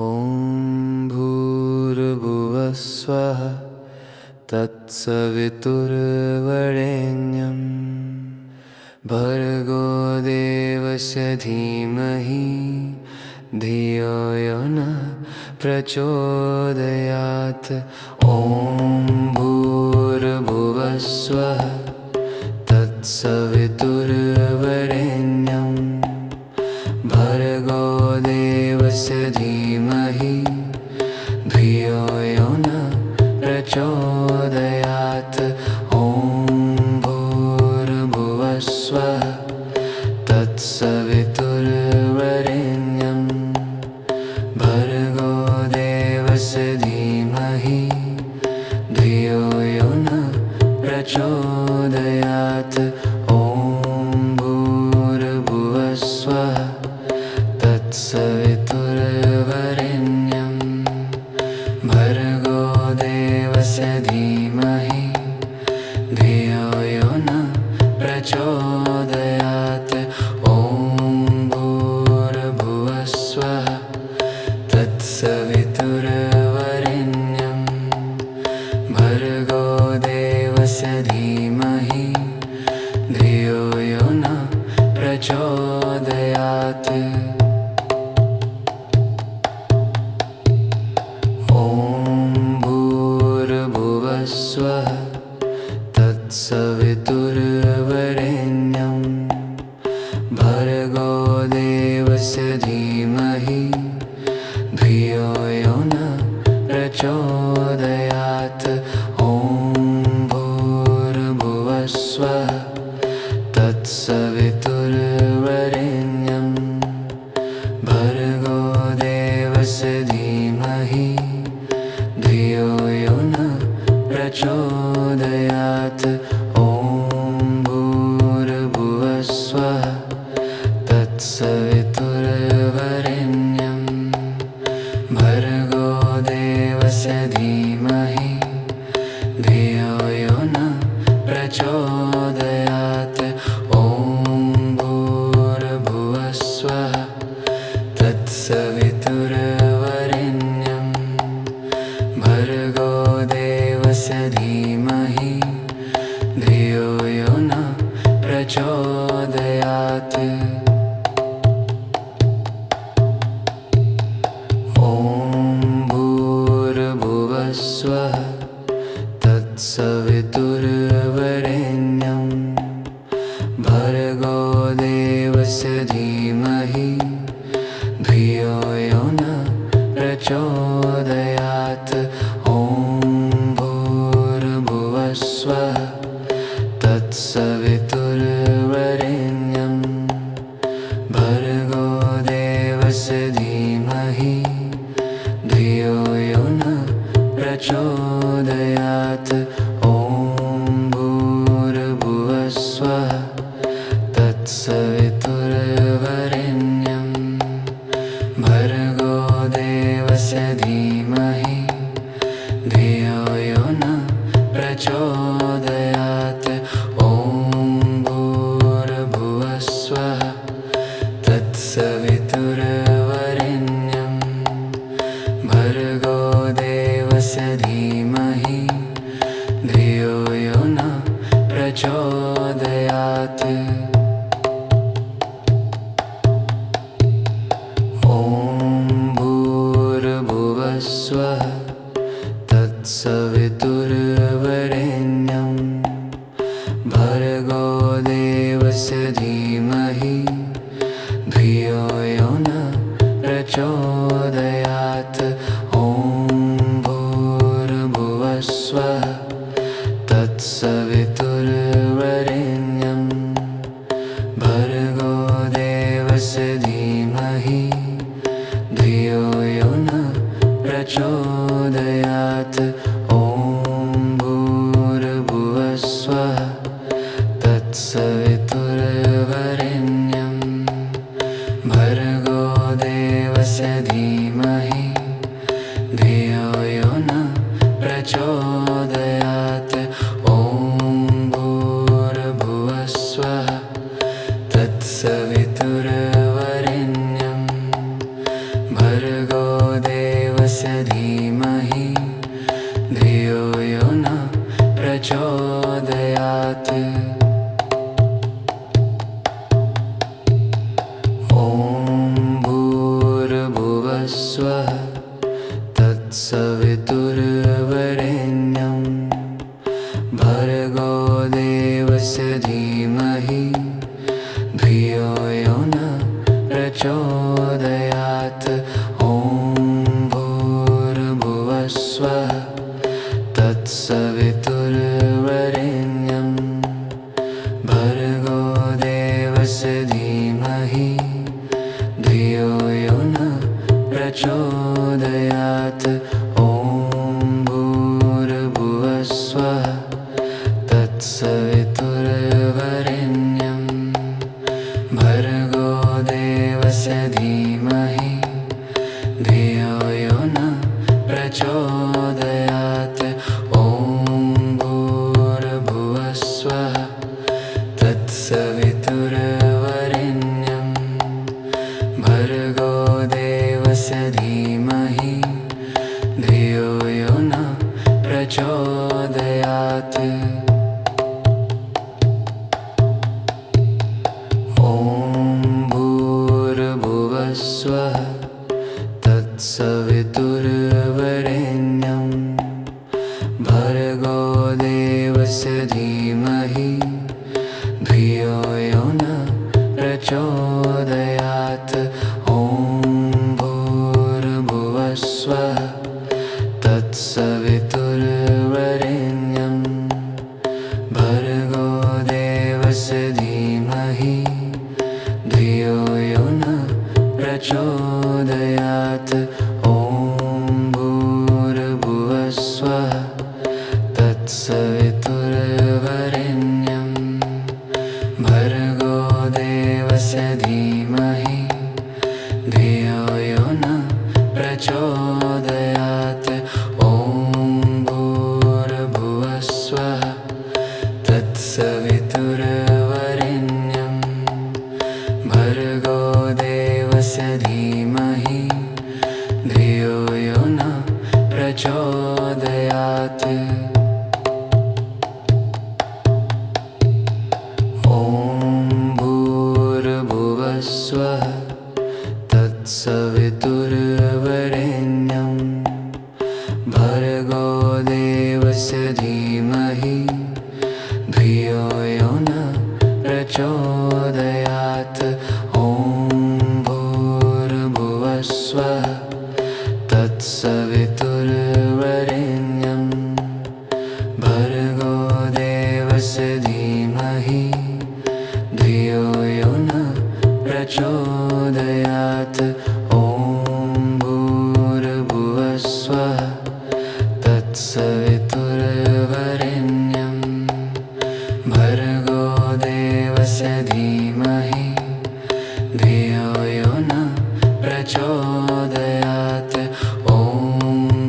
ॐ भूर्भुवः स्वः तत्सवितुर्वरेण्यं भर्गो देवस्य धीमहि धियो यो नः प्रचोदयात्। ॐ भूर्भुवः स्वः तत्सवितुर्वरेण्यं भर्गो देवस्य धीमहि धियो यो नः प्रचोदयात्। ॐ भूर्भुवः स्वः तत्सवितुर्वरेण्यं भर्गो देवस्य धीमहि धियो यो नः प्रचोदयात्। ॐ भूर्भुवः स्वः तत्सवितुर्वरेण्यं भर्गो देवस्य धीमहि धियो यो नः प्रचोदयात्। ॐ भूर्भुवः स्वः तत्सवितुर्वरेण्यं भर्गो देवस्य धीमहि धियो यो नः प्रचोदयात्। ॐ भूर्भुवः स्वः तत्सवितुर्वरेण्यं भर्गो देवस्य धीमहि धियो यो नः प्रचोदयात्। ॐ भूर्भुवः स्वः तत्सवितुर्वरेण्यं भर्गो देवस्य धीमहि धियो यो नः प्रचोदयात्। ॐ भूर्भुवः स्वः तत्सवितुर्वरेण्यं भर्गो देवस्य धीमहि धियो यो नः प्रचोदयात्। ॐ भूर्भुवः स्वः तत्सवितुर्वरेण्यं भर्गो देवस्य धीमहि धियो यो नः प्रचोदयात्। ॐ भूर्भुवः स्वः तत्सवितुर्वरेण्यं भर्गो देवस्य धीमहि धियो यो नः प्रचोदयात्। ॐ भूर्भुवः स्वः तत्सवितुर्वरेण्यं भर्गो देवस्य धीमहि धियो यो नः प्रचोदयात्। ॐ भूर्भुवः स्वः तत्सवितुर्वरेण्यं भर्गो देवस्य धीमहि धियो यो नः प्रचोदयात्। ॐ भूर्भुवः स्वः तत्सवितुर्वरेण्यं भर्गो देवस्य धीमहि धियो यो नः प्रचोदयात्। ॐ भूर्भुवः स्वः तत्सवितुर्वरेण्यं भर्गो देवस्य धीमहि धियो यो नः प्रचोदयात्। ॐ भूर्भुवः स्वः तत्सवितुर्वरेण्यं भर्गो देवस्य धीमहि धियो यो नः प्रचोदयात्। ॐ भूर्भुवः स्वः तत्सवितुर्वरेण्यं भर्गो देवस्य धीमहि धियो यो नः प्रचोदयात्। ॐ भूर्भुवः स्वः तत्सवितुर्वरेण्यं भर्गो देवस्य धीमहि धियो यो न प्रचोदयात्। ॐ भूर्भुवः स्वः तत्सवितुर्वरेण्यं भर्गो देवस्य धीमहि धियो यो न प्रचोदयात्। ॐ भूर्भुवः स्वः तत्सवितुर्वरेण्यं भर्गो देवस्य धीमहि धियो यो न प्रचोदयात्। ॐ भूर्भुवः स्वः तत्सवितुर्वरेण्यं भर्गो देवस्य धीमहि धियो यो न प्रचोदयात्। ॐ भूर्भुवः स्वः तत्सवितुर्वरेण्यं भर्गो देवस्य धीमहि धियो यो न प्रचोदयात्। ॐ भूर्भुवः स्वः तत्सवितुर्वरेण्यं भर्गो देवस्य धीमहि धियो यो न प्रचोदयात्। ॐ भूर्भुवः स्वः तत्सवितुर्वरेण्यं भर्गो देवस्य धीमहि धियो यो न प्रचोदयात्। ॐ भूर्भुवः स्वः तत्सवितुर्वरेण्यं भर्गो देवस्य धीमहि धियो यो न प्रचोदयात्। ॐ भूर्भुवः स्वः तत्सवितुर्वरेण्यं भर्गो देवस्य धीमहि धियो यो न प्रचोदयात्। ॐ भूर्भुवः स्वः तत्सवितुर्वरेण्यं भर्गो देवस्य धीमहि धियो यो न प्रचोदयात्। ॐ भूर्भुवः स्वः तत्सवितुर्वरेण्यं भर्गो देवस्य धीमहि धियो यो न प्रचोदयात्। ॐ भूर्भुवः स्वः तत्सवितुर्वरेण्यं भर्गो देवस्य धीमहि धियो यो न प्रचोदयात्। ॐ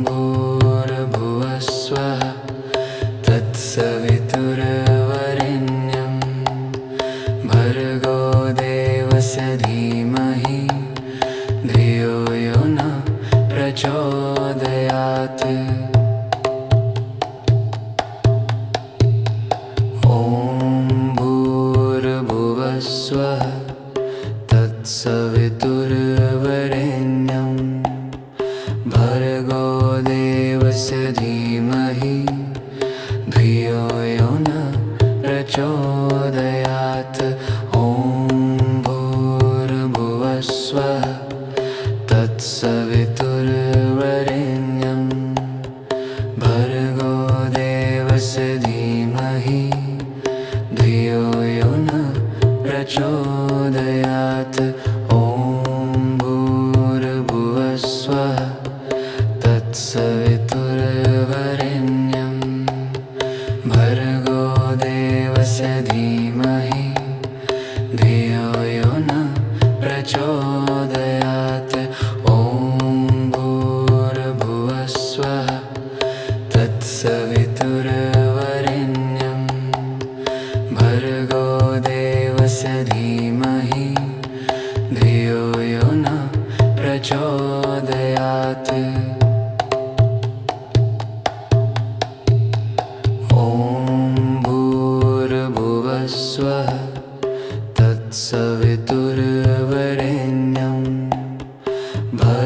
भूर्भुवः स्वः तत्सवितुर्वरेण्यं भर्गो देवस्य धीमहि धियो यो न प्रचोदयात्। ॐ भूर्भुवः स्वः तत्सवितुर्वरेण्यं भर्गो देवस्य धीमहि धियो यो न प्रचोदयात्। ॐ भूर्भुवः स्वः तत्सवितुर्वरेण्यं भर्गो देवस्य धीमहि धियो यो न प्रचोदयात्। ॐ भूर्भुवः स्वः तत्सवितुर्वरेण्यं भर्गो देवस्य धीमहि धियो यो न प्रचोदयात्। ॐ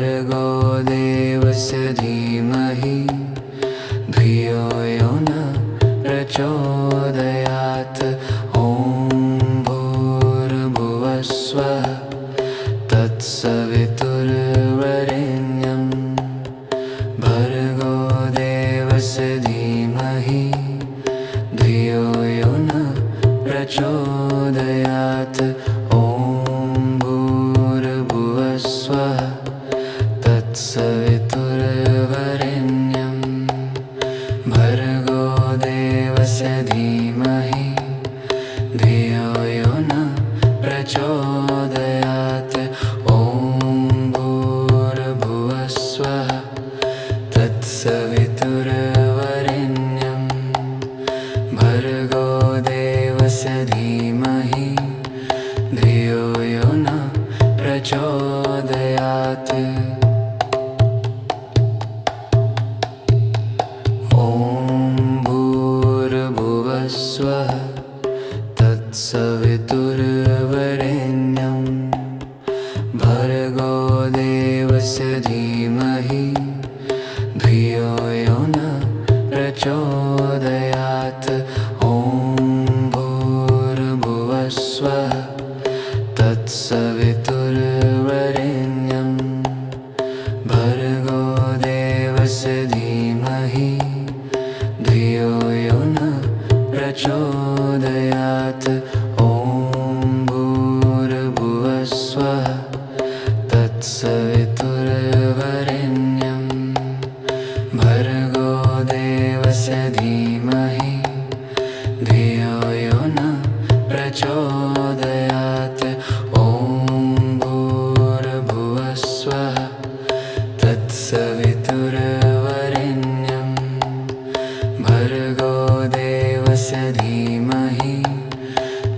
भर्गो देवस्य धीमहि धियो यो न प्रचोदयात्। ॐ भूर्भुवस्वः तत्सवितुर्वरेण्यं भर्गो देवस्य धीमहि धियो यो न प्रचोदयात्। ॐ भूर्भुवस्वः तत्सवितुर्वरेण्यं भर्गो देवस्य धीमहि धियो यो न प्रचोदयात्। ॐ भूर्भुवस्वः तत्सवितुर्वरेण्यं भर्गो देवस्य धीमहि धियो यो न प्रचोदयात्। ॐ भूर्भुवस्वः तत्सवितुर्वरेण्यं भर्गो देवस्य धीमहि धियो यो न प्रचोदयात्। ॐ भूर्भुवस्वः तत्सवितुर्वरेण्यं भर्गो देवस्य धीमहि धियो यो न प्रचोदयात्। ॐ भूर्भुवस्वः तत्सवितुर्वरेण्यं भर्गो देवस्य धीमहि धियो यो न प्रचोदयात्। ॐ भूर्भुवस्वः तत्सवितुर्वरेण्यं भर्गो देवस्य धीमहि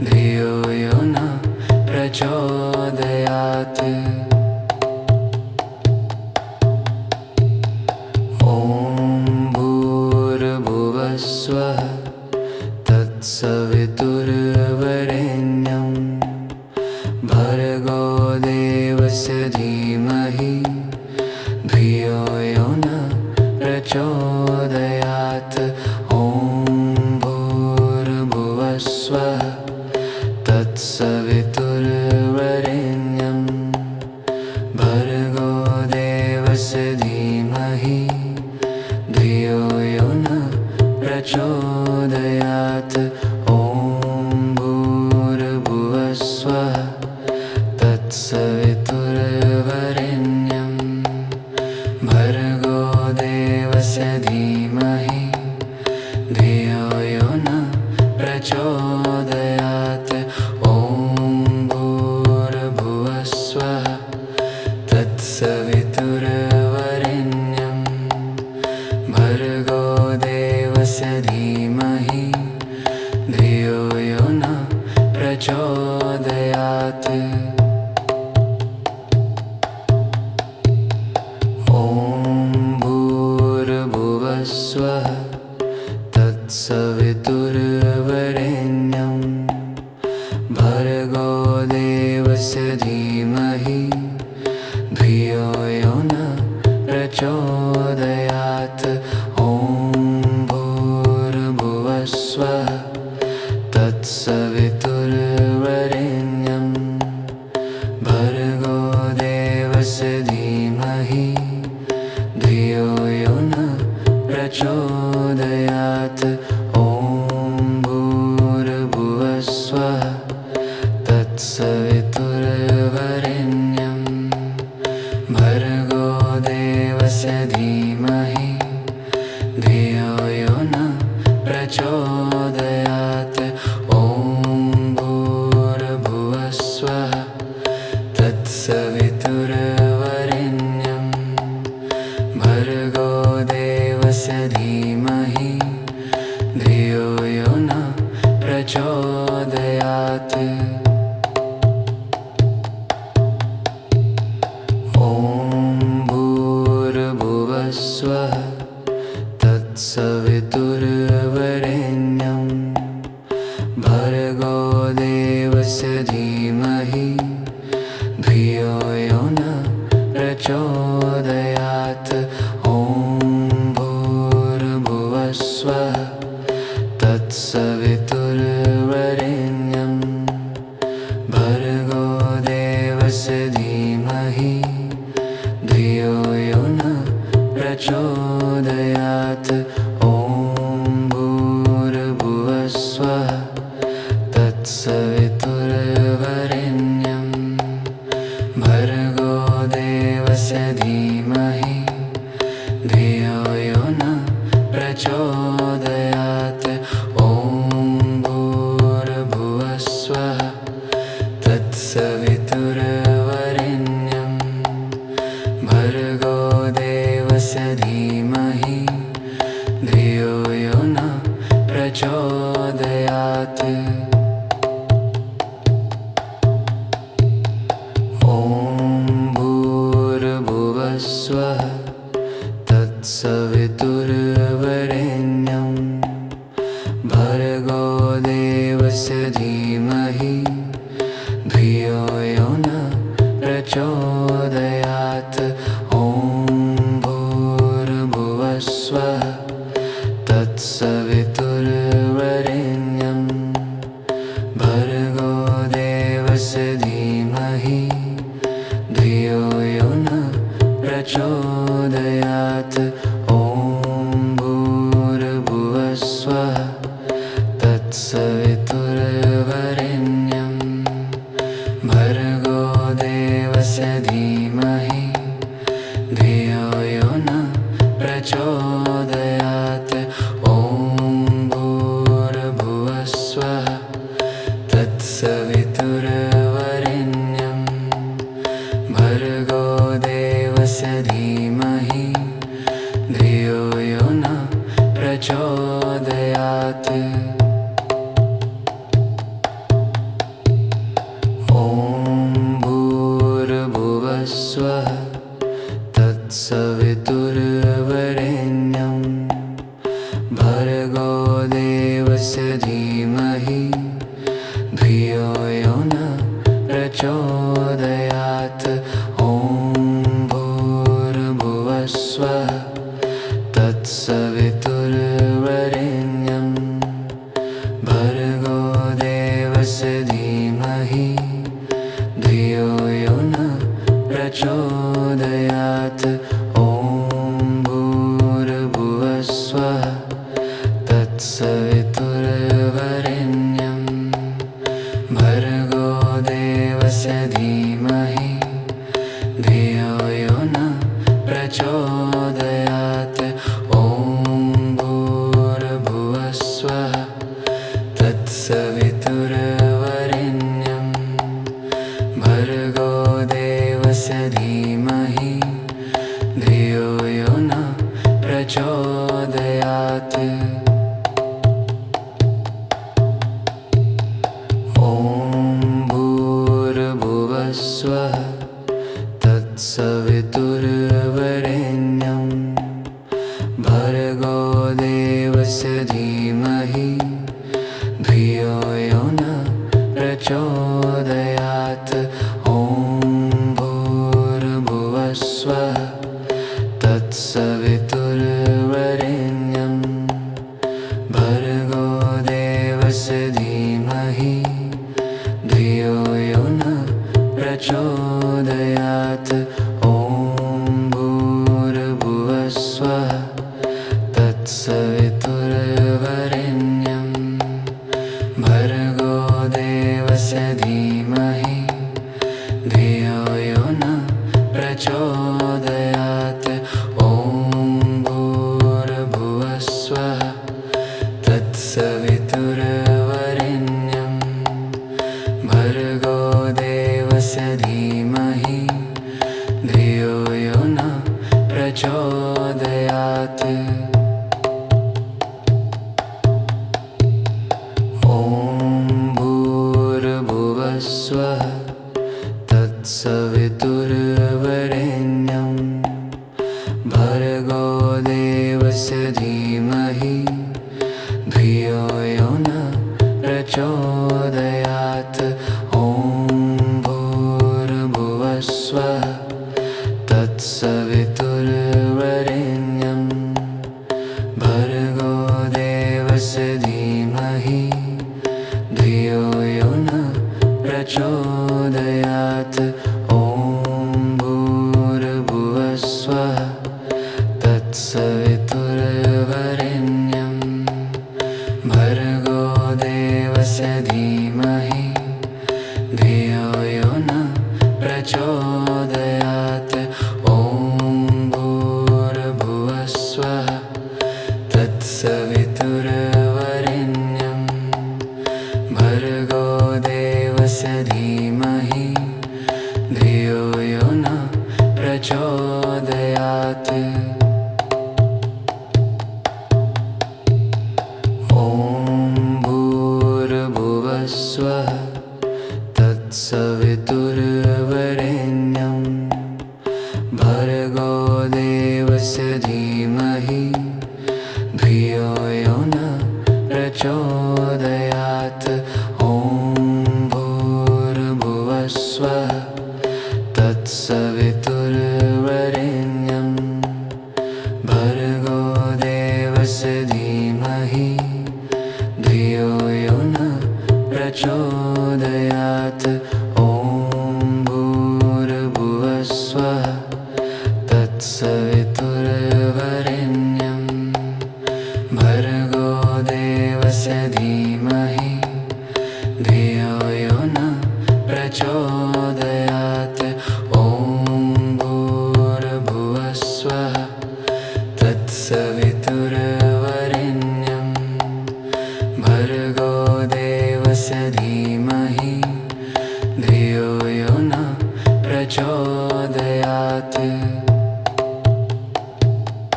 धियो यो न प्रचोदयात्। ॐ भूर्भुवस्वः तत्सवितुर्वरेण्यं भर्गो देवस्य धीमहि धियो यो न प्रचोदयात्। ॐ भूर्भुवस्वः तत्सवितुर्वरेण्यं भर्गो देवस्य धीमहि धियो यो न प्रचोदयात्। ॐ भूर्भुवस्वः तत्सवितुर्वरेण्यं भर्गो देवस्य धीमहि धियो यो न प्रचोदयात्। ॐ भूर्भुवस्वः तत्सवितुर्वरेण्यं भर्गो देवस्य धीमहि धियो यो न प्रचोदयात्। ॐ भूर्भुवस्वः तत्सवितुर्वरेण्यं भर्गो देवस्य धीमहि धियो यो न प्रचोदयात्। ॐ भूर्भुवस्वः तत्सवितुर्वरेण्यं भर्गो देवस्य धीमहि धियो यो न प्रचोदयात्। ॐ भूर्भुवस्वः तत्सवितुर्वरेण्यं भर्गो देवस्य धीमहि धियो यो न प्रचोदयात्। ॐ भूर्भुवस्वः तत्सवितुर्वरेण्यं भर्गो देवस्य धीमहि धियो यो न प्रचोदयात्। ॐ भूर्भुवस्वः तत्सवितुर्वरेण्यं भर्गो देवस्य धीमहि धियो यो न प्रचोदयात्। प्रचोदयात् ॐ भूर्भुवस्वः तत्सवितुर्वरेण्यं भर्गो देवस्य धीमहि धियो यो नः प्रचोदयात् ॐ भूर्भुवस्वः तत्सवितुर्वरेण्यं भर्गो देवस्य धीमहि धियो यो नः प्रचोदयात् ॐ भूर्भुवस्वः तत्सवितुर्वरेण्यं भर्गो देवस्य धीमहि धियो यो नः प्रचोदयात् ॐ भूर्भुवस्वः तत्सवितुर्वरेण्यं भर्गो देवस्य धीमहि धियो यो नः प्रचोदयात् ॐ भूर्भुवस्वः तत्सवितुर्वरेण्यं भर्गो देवस्य धीमहि धियो यो नः प्रचोदयात् ॐ भूर्भुवस्वः तत्सवितुर्वरेण्यं भर्गो देवस्य धीमहि धियो यो नः प्रचोदयात् ॐ भूर्भुवस्वः तत्सवितुर्वरेण्यं भर्गो देवस्य धीमहि धियो यो नः प्रचोदयात् ॐ भूर्भुवस्वः तत्सवितुर्वरेण्यं भर्गो देवस्य धीमहि धियो यो नः प्रचोदयात् ॐ भूर्भुवस्वः तत्सवितुर्वरेण्यं भर्गो देवस्य धीमहि धियो यो नः प्रचोदयात् ॐ भूर्भुवस्वः तत्सवितुर्वरेण्यं भर्गो देवस्य धीमहि धियो यो नः प्रचोदयात् ॐ भूर्भुवस्वः तत्सवितुर्वरेण्यं भर्गो देवस्य धीमहि धियो यो नः प्रचोदयात् ॐ भूर्भुवस्वः तत्सवितुर्वरेण्यं भर्गो देवस्य धीमहि धियो यो नः प्रचोदयात् ॐ भूर्भुवस्वः तत्सवितुर्वरेण्यं भर्गो देवस्य धीमहि धियो यो नः प्रचोदयात् ॐ भूर्भुवस्वः तत्सवितुर्वरेण्यं भर्गो देवस्य धीमहि धियो यो नः प्रचोदयात् ॐ भूर्भुवस्वः तत्सवितुर्वरेण्यं भर्गो देवस्य धीमहि धियो यो नः प्रचोदयात् ॐ भूर्भुवस्वः तत्सवितुर्वरेण्यं भर्गो देवस्य धीमहि धियो यो नः प्रचोदयात् ॐ भूर्भुवस्वः तत्सवितुर्वरेण्यं तत्सवितुर्वरेण्यं भर्गो देवस्य धीमहि धियो यो न प्रचोदयात्। ॐ भूर्भुवः स्वः तत्सवितुर्वरेण्यं भर्गो देवस्य धीमहि धियो यो न प्रचोदयात्। ॐ भूर्भुवः स्वः तत्सवितुर्वरेण्यं भर्गो देवस्य धीमहि धियो यो न प्रचोदयात्। ॐ भूर्भुवः स्वः तत्सवितुर्वरेण्यं भर्गो देवस्य धीमहि धियो यो न प्रचोदयात्। ॐ भूर्भुवः स्वः तत्सवितुर्वरेण्यं भर्गो देवस्य धीमहि धियो यो न प्रचोदयात्। ॐ भूर्भुवः स्वः तत्सवितुर्वरेण्यं भर्गो देवस्य धीमहि धियो यो न प्रचोदयात्। ॐ भूर्भुवः स्वः तत्सवितुर्वरेण्यं भर्गो देवस्य धीमहि धियो यो न प्रचोदयात्। ॐ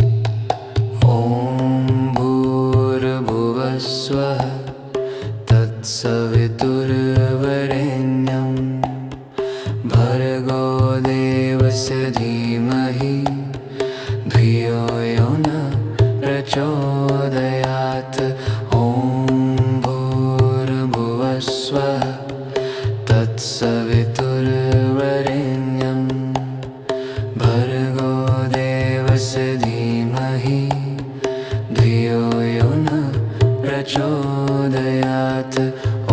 भूर्भुवः स्वः तत्सवितुर्वरेण्यं भर्गो देवस्य धीमहि धियो यो न प्रचोदयात्। ॐ भूर्भुवः स्वः तत्सवितुर्वरेण्यं भर्गो देवस्य धीमहि धियो यो न प्रचोदयात्। ॐ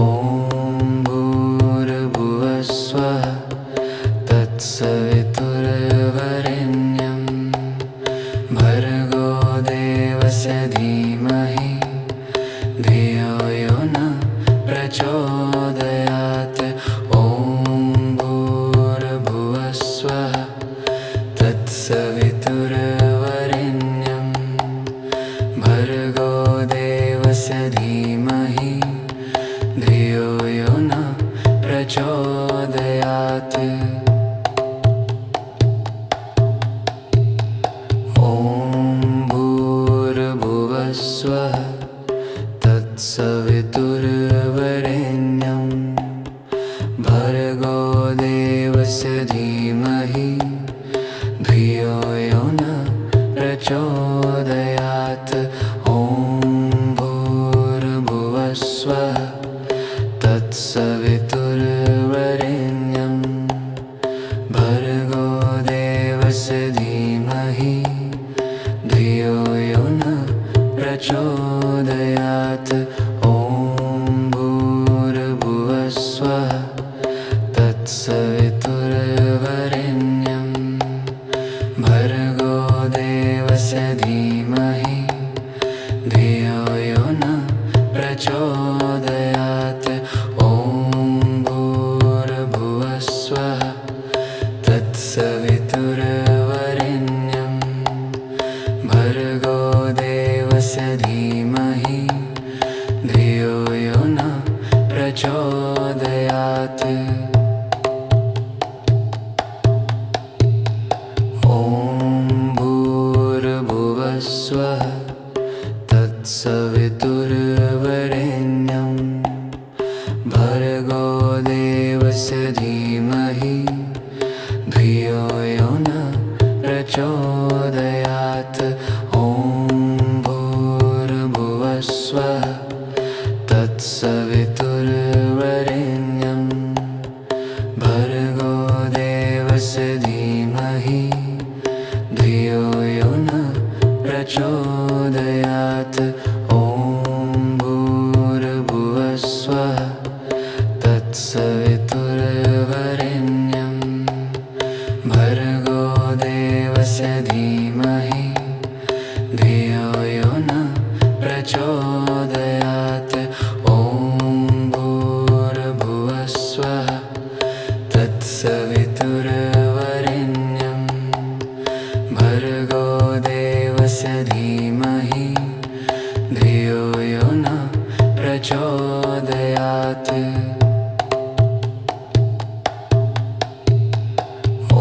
भूर्भुवः स्वः तत्सवितुर्वरेण्यं भर्गो देवस्य धीमहि धियो यो न प्रचोदयात्। ॐ भूर्भुवः स्वः तत्सवितुर्वरेण्यं भर्गो देवस्य धीमहि धियो यो न प्रचोदयात्। ॐ भूर्भुवः स्वः तत्सवितुर्वरेण्यं भर्गो देवस्य धीमहि धियो यो न प्रचोदयात्। ॐ भूर्भुवः स्वः तत्सवितुर्वरेण्यं भर्गो देवस्य धीमहि धियो यो न प्रचोदयात्। ॐ भूर्भुवः स्वः तत्सवितुर्वरेण्यं भर्गो देवस्य धीमहि धियो यो न प्रचोदयात्। ॐ भूर्भुवः स्वः तत्सवितुर्वरेण्यं भर्गो देवस्य धीमहि धियो यो न प्रचोदयात्। ॐ भूर्भुवः स्वः तत्सवितुर्वरेण्यं भर्गो देवस्य धीमहि धियो यो न प्रचोदयात्। ॐ भूर्भुवः स्वः तत्सवितुर्वरेण्यं भर्गो देवस्य धीमहि धियो यो न प्रचोदयात्। ॐ भूर्भुवः स्वः तत्सवितुर्वरेण्यं भर्गो देवस्य धीमहि धियो यो न प्रचोदयात्। ॐ भूर्भुवः स्वः तत्सवितुर्वरेण्यं भर्गो देवस्य धीमहि धियो यो न प्रचोदयात्। ॐ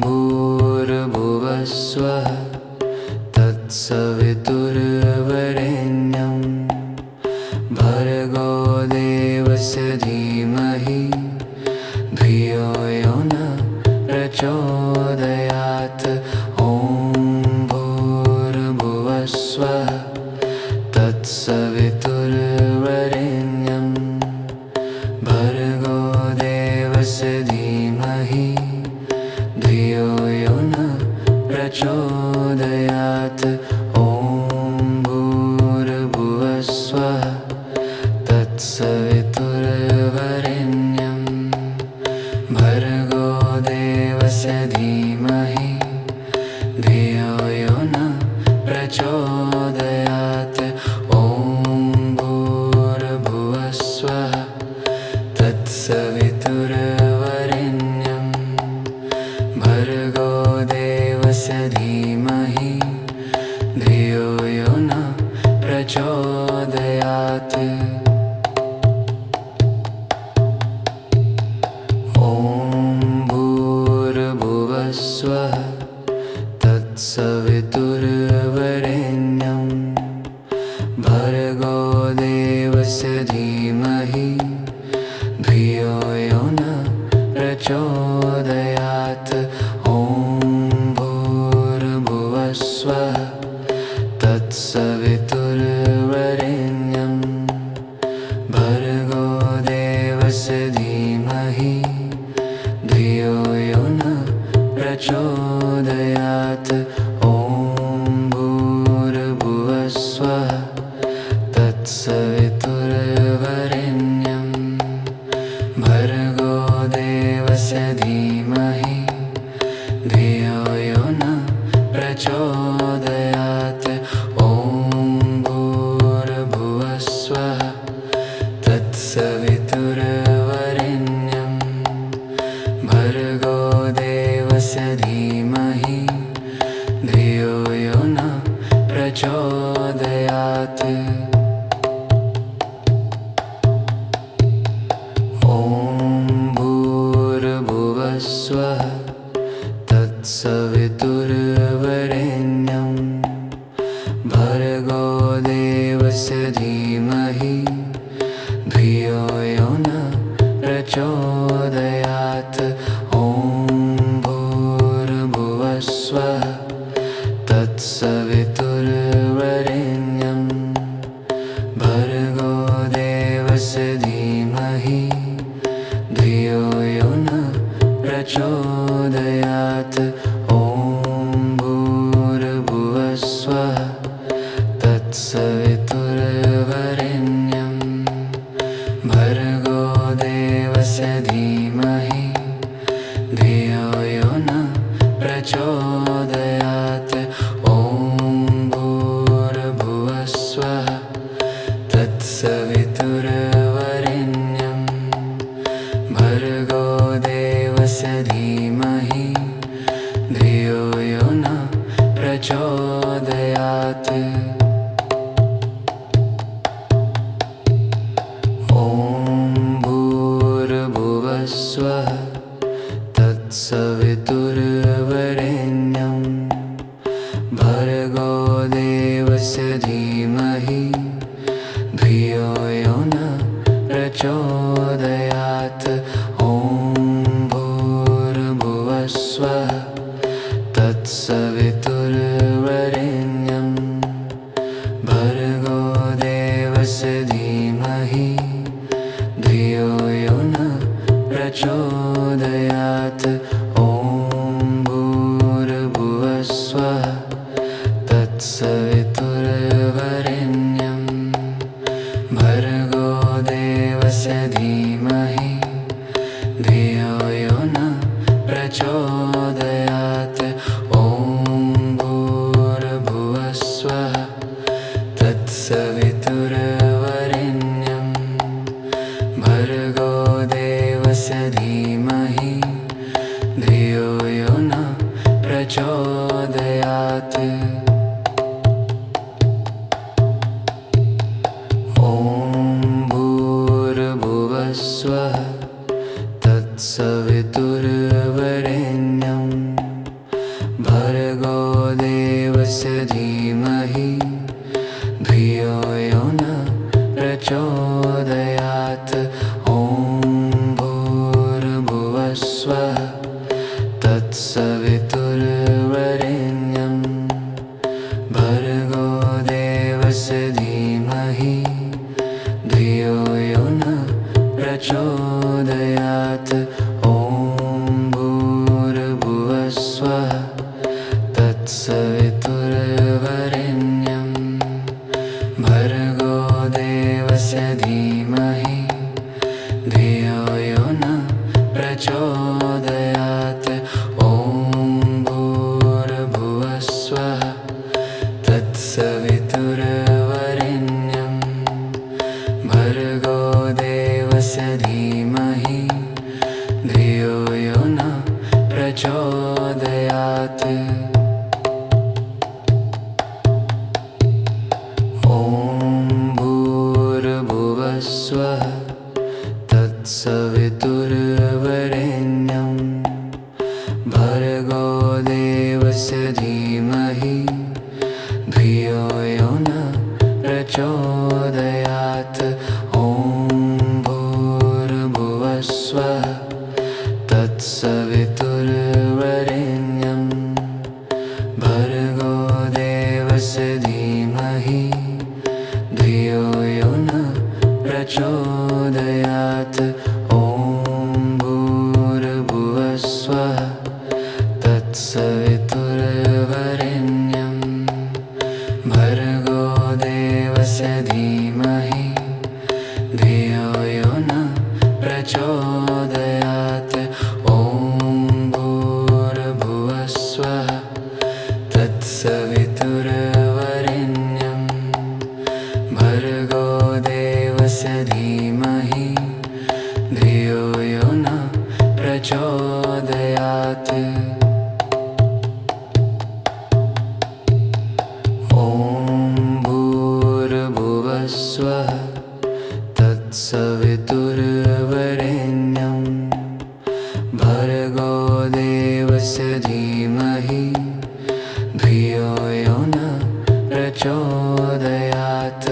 भूर्भुवः स्वः तत्सवितुर्वरेण्यं भर्गो देवस्य धीमहि धियो यो न प्रचोदयात्। ॐ भूर्भुवः स्वः तत्सवितुर्वरेण्यं भर्गो देवस्य धीमहि धियो यो न प्रचोदयात्। ॐ भूर्भुवः स्वः तत्सवितुर्वरेण्यं भर्गो देवस्य धीमहि धियो यो न प्रचोदयात्। ॐ भूर्भुवः स्वः तत्सवितुर्वरेण्यं भर्गो देवस्य धीमहि धियो यो न प्रचोदयात्। ॐ भूर्भुवः स्वः तत्सवितुर्वरेण्यं भर्गो देवस्य धीमहि धियो यो न प्रचोदयात्। ॐ भूर्भुवः स्वः तत्सवितुर्वरेण्यं भर्गो देवस्य धीमहि धियो यो न प्रचोदयात्। ॐ भूर्भुवः स्वः तत्सवितुर्वरेण्यं भर्गो देवस्य धीमहि धियो यो न प्रचोदयात्। ॐ भूर्भुवः स्वः तत्सवितुर्वरेण्यं भर्गो देवस्य धीमहि धियो यो न प्रचोदयात्। ॐ भूर्भुवः स्वः तत्सवितुर्वरेण्यं भर्गो देवस्य धीमहि धियो यो न प्रचोदयात्। ॐ भूर्भुवः स्वः तत्सवितुर्वरेण्यं भर्गो देवस्य धीमहि धियो यो न प्रचोदयात्। ॐ भूर्भुवः स्वः तत्सवितुर्वरेण्यं भर्गो देवस्य धीमहि धियो यो न प्रचोदयात्। ॐ भूर्भुवः स्वः तत्सवितुर्वरेण्यं भर्गो देवस्य धीमहि धियो यो न प्रचोदयात्। ॐ भूर्भुवः स्वः तत्सवितुर्वरेण्यं भर्गो देवस्य धीमहि धियो यो न प्रचोदयात्। ॐ भूर्भुवः स्वः तत्सवितुर्वरेण्यं भर्गो देवस्य धीमहि धियो यो न प्रचोदयात्। ॐ भूर्भुवः भूर्भुवस्वः तत्सवितुर्वरेण्यं भर्गो देवस्य धीमहि धियो यो न प्रचोदयात्। ॐ भूर्भुवस्वः तत्सवितुर्वरेण्यं भर्गो देवस्य धीमहि धियो यो न प्रचोदयात्। ॐ भूर्भुवस्वः तत्सवितुर्वरेण्यं भर्गो देवस्य धीमहि धियो यो न प्रचोदयात्। ॐ भूर्भुवस्वः तत्सवितुर्वरेण्यं भर्गो देवस्य धीमहि धियो यो न प्रचोदयात्। ॐ भूर्भुवस्वः तत्सवितुर्वरेण्यं भर्गो देवस्य धीमहि धियो यो न प्रचोदयात्। ॐ भूर्भुवस्वः तत्सवितुर्वरेण्यं भर्गो देवस्य धीमहि धियो यो न प्रचोदयात्। ॐ भूर्भुवस्वः तत्सवितुर्वरेण्यं भर्गो देवस्य धीमहि धियो यो न प्रचोदयात्। ॐ भूर्भुवस्वः तत्सवितुर्वरेण्यं भर्गो देवस्य धीमहि धियो यो न प्रचोदयात्। ॐ भूर्भुवस्वः तत्सवितुर्वरेण्यं भर्गो देवस्य धीमहि धियो यो न प्रचोदयात्।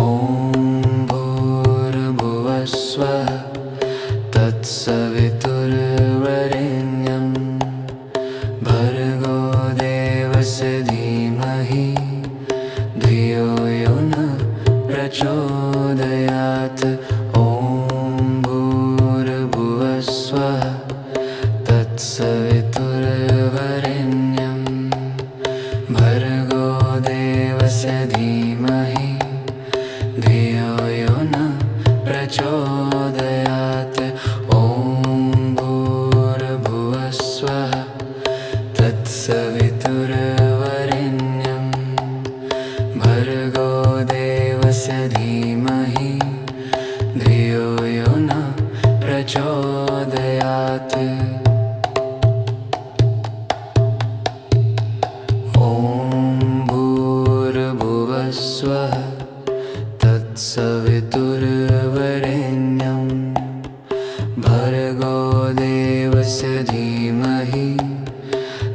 ॐ भूर्भुवस्वः तत्सवितुर्वरेण्यं भर्गो देवस्य धीमहि धियो यो न प्रचोदयात्। ॐ भूर्भुवस्वः तत्सवितुर्वरेण्यं भर्गो देवस्य धीमहि धियो यो न प्रचोदयात्। ॐ भूर्भुवस्वः तत्सवितुर्वरेण्यं भर्गो देवस्य धीमहि धियो यो न प्रचोदयात्। ॐ भूर्भुवस्वः तत्सवितुर्वरेण्यं भर्गो देवस्य धीमहि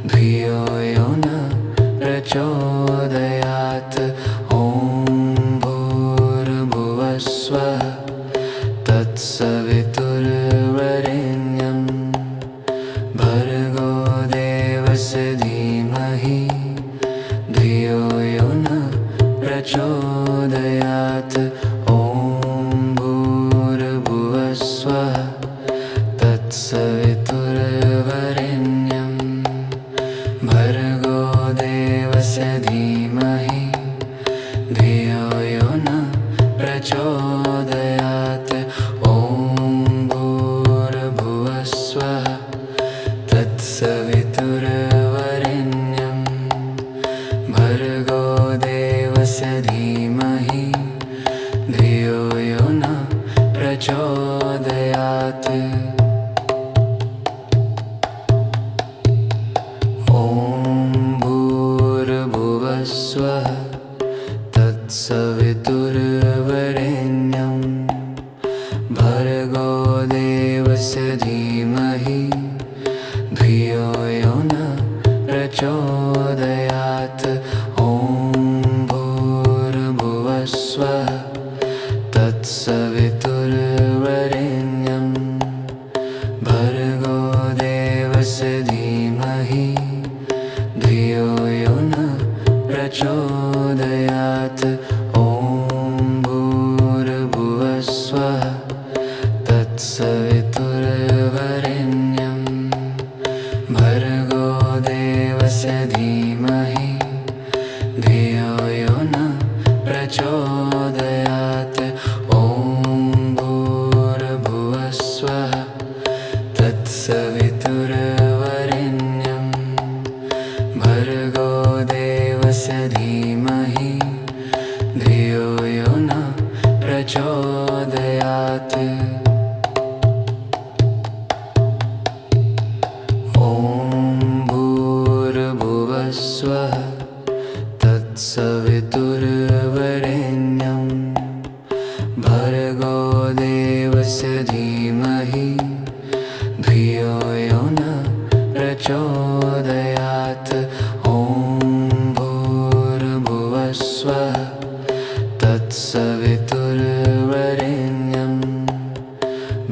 धियो यो न प्रचोदयात्। ॐ भूर्भुवस्वः तत्सवितुर्वरेण्यं भर्गो देवस्य धीमहि धियो यो न प्रचोदयात्। ॐ भूर्भुवस्वः तत्सवितुर्वरेण्यं भर्गो देवस्य धीमहि धियो यो न प्रचोदयात्। ॐ भूर्भुवस्वः तत्सवितुर्वरेण्यं भर्गो देवस्य धीमहि धियो यो न प्रचोदयात्। ॐ भूर्भुवस्वः प्रचोदयात् ॐ भूर्भुवस्वः तत्सवितुर्वरेण्यं भर्गो देवस्य धीमहि धियो यो नः प्रचोदयात् ॐ भूर्भुवस्वः तत्सवितुर्वरेण्यं भर्गो देवस्य धीमहि धियो यो नः प्रचोदयात् ॐ भूर्भुवस्वः तत्सवितुर्वरेण्यं भर्गो देवस्य धीमहि धियो यो नः प्रचोदयात् ॐ भूर्भुवस्वः तत्सवितुर्वरेण्यं भर्गो देवस्य धीमहि धियो यो नः प्रचोदयात् ॐ भूर्भुवस्वः तत्सवितुर्वरेण्यं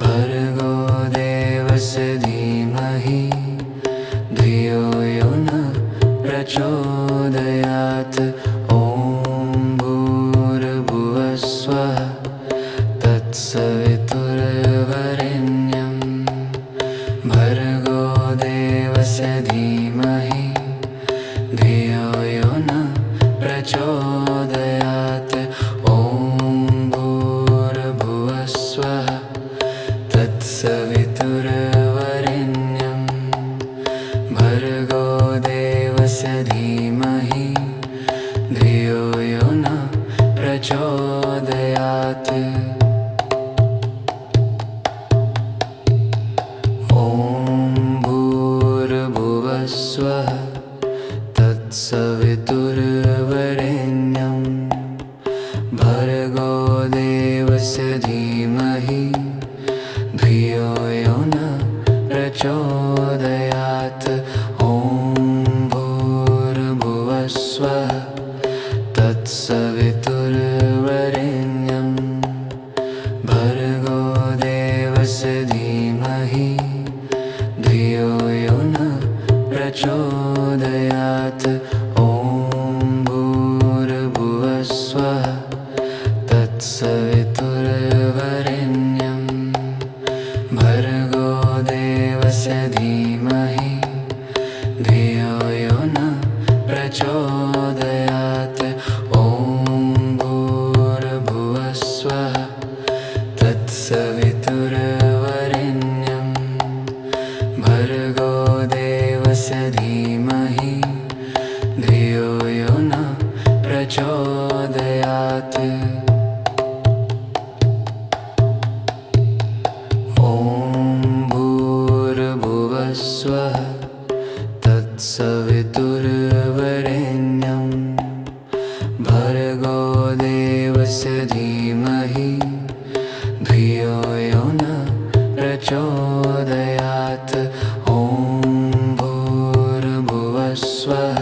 भर्गो देवस्य धीमहि धियो यो नः प्रचोदयात् ॐ भूर्भुवस्वः तत्सवितुर्वरेण्यं भर्गो देवस्य धीमहि धियो यो नः प्रचोदयात् ॐ भूर्भुवस्वः तत्सवितुर्वरेण्यं भर्गो देवस्य धीमहि धियो यो नः प्रचोदयात् ॐ भूर्भुवस्वः तत्सवितुर्वरेण्यं भर्गो देवस्य धीमहि धियो यो नः प्रचोदयात् ॐ भूर्भुवस्वः तत्सवितुर्वरेण्यं भर्गो देवस्य धीमहि धियो यो नः प्रचोदयात् ॐ भूर्भुवस्वः तत्सवितुर्वरेण्यं भर्गो देवस्य धीमहि धियो यो नः प्रचोदयात् ॐ भूर्भुवस्वः तत्सवितुर्वरेण्यं भर्गो देवस्य धीमहि धियो यो नः प्रचोदयात् ॐ भूर्भुवस्वः तत्सवितुर्वरेण्यं भर्गो देवस्य धीमहि धियो यो नः प्रचोदयात् ॐ भूर्भुवस्वः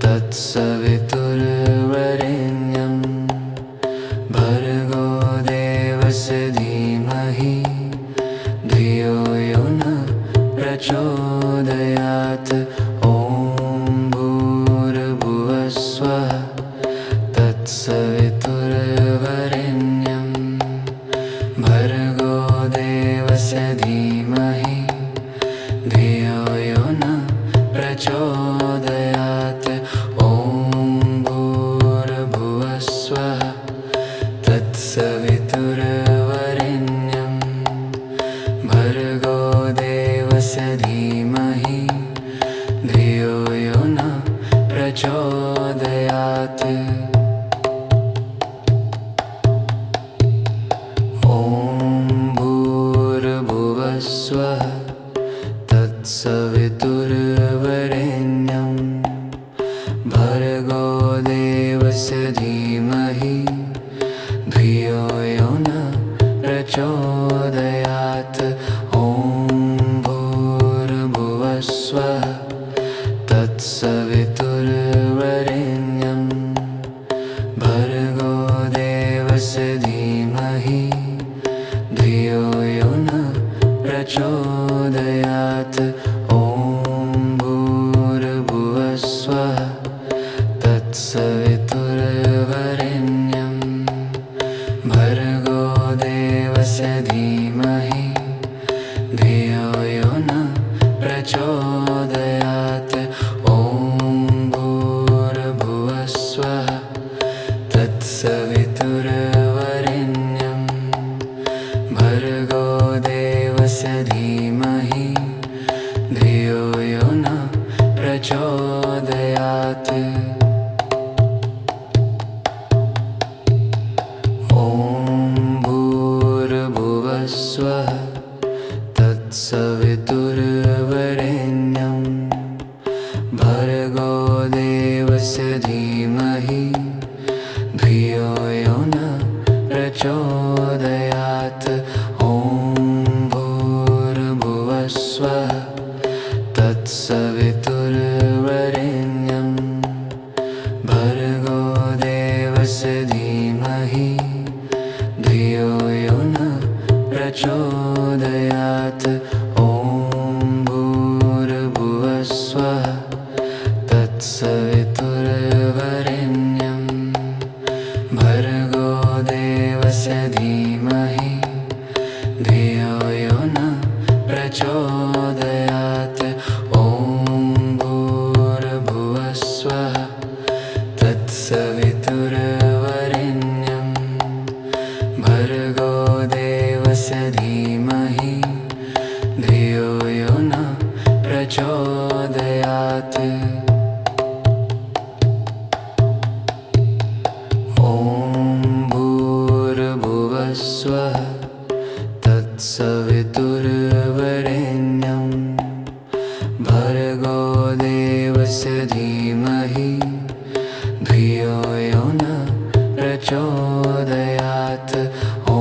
तत्सवितुर्वरेण्यं भर्गो देवस्य धीमहि धियो यो नः प्रचोदयात् ॐ भूर्भुवस्वः तत्सवितुर्वरेण्यं भर्गो देवस्य धीमहि धियो यो नः प्रचोदयात् ॐ भूर्भुवस्वः तत्सवितुर्वरेण्यं भर्गो देवस्य धीमहि धियो यो नः प्रचोदयात् ॐ भूर्भुवस्वः तत्सवितुर्वरेण्यं भर्गो देवस्य धीमहि धियो यो नः प्रचोदयात् ॐ भूर्भुवस्वः तत्सवितुर्वरेण्यं तत्सवितुर्वरेण्यं भर्गो देवस्य धीमहि धियो यो न प्रचोदयात्। ॐ भूर्भुवः स्वः तत्सवितुर्वरेण्यं भर्गो देवस्य धीमहि धियो यो न प्रचोदयात्। ॐ भूर्भुवः स्वः तत्सवितुर्वरेण्यं भर्गो देवस्य धीमहि धियो यो न प्रचोदयात्। ॐ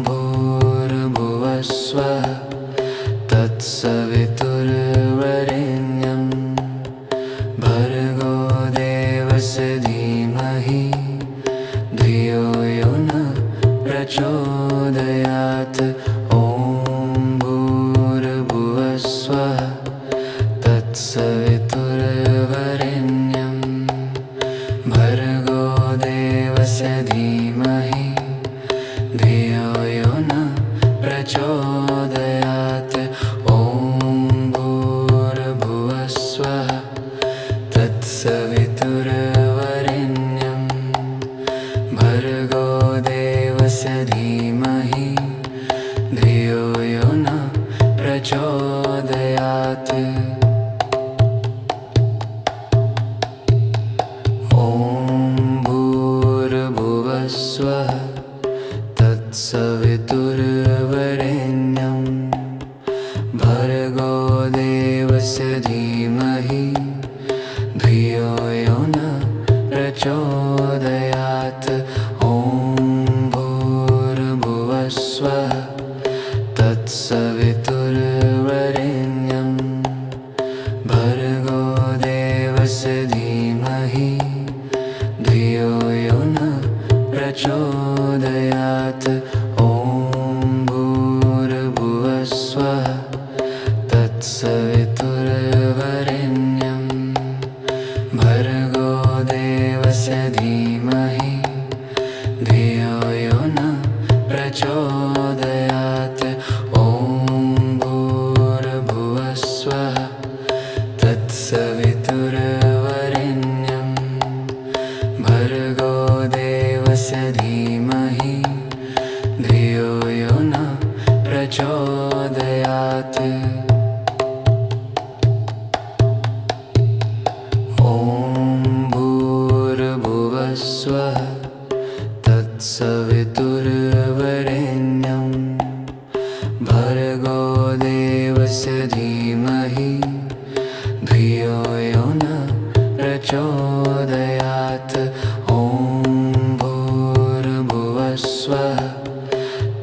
भूर्भुवः स्वः तत्सवितुर्वरेण्यं भर्गो देवस्य धीमहि धियो यो न प्रचोदयात्। ॐ भूर्भुवः स्वः तत्सवितुर्वरेण्यं भर्गो देवस्य धीमहि धियो यो न प्रचोदयात्। ॐ भूर्भुवः स्वः तत्सवितुर्वरेण्यं भर्गो देवस्य धीमहि धियो यो न प्रचोदयात्। ॐ भूर्भुवः स्वः तत्सवितुर्वरेण्यं भर्गो देवस्य धीमहि धियो यो न प्रचोदयात्। ॐ भूर्भुवः स्वः तत्सवितुर्वरेण्यं भर्गो देवस्य धीमहि धियो यो न प्रचोदयात्। ॐ भूर्भुवः स्वः तत्सवितुर्वरेण्यं भर्गो देवस्य धीमहि धियो यो न प्रचोदयात्। ॐ भूर्भुवः स्वः तत्सवितुर्वरेण्यं भर्गो देवस्य धीमहि धियो यो न प्रचोदयात्। ॐ भूर्भुवः स्वः तत्सवितुर्वरेण्यं भर्गो देवस्य धीमहि धियो यो न प्रचोदयात्। ॐ भूर्भुवः स्वः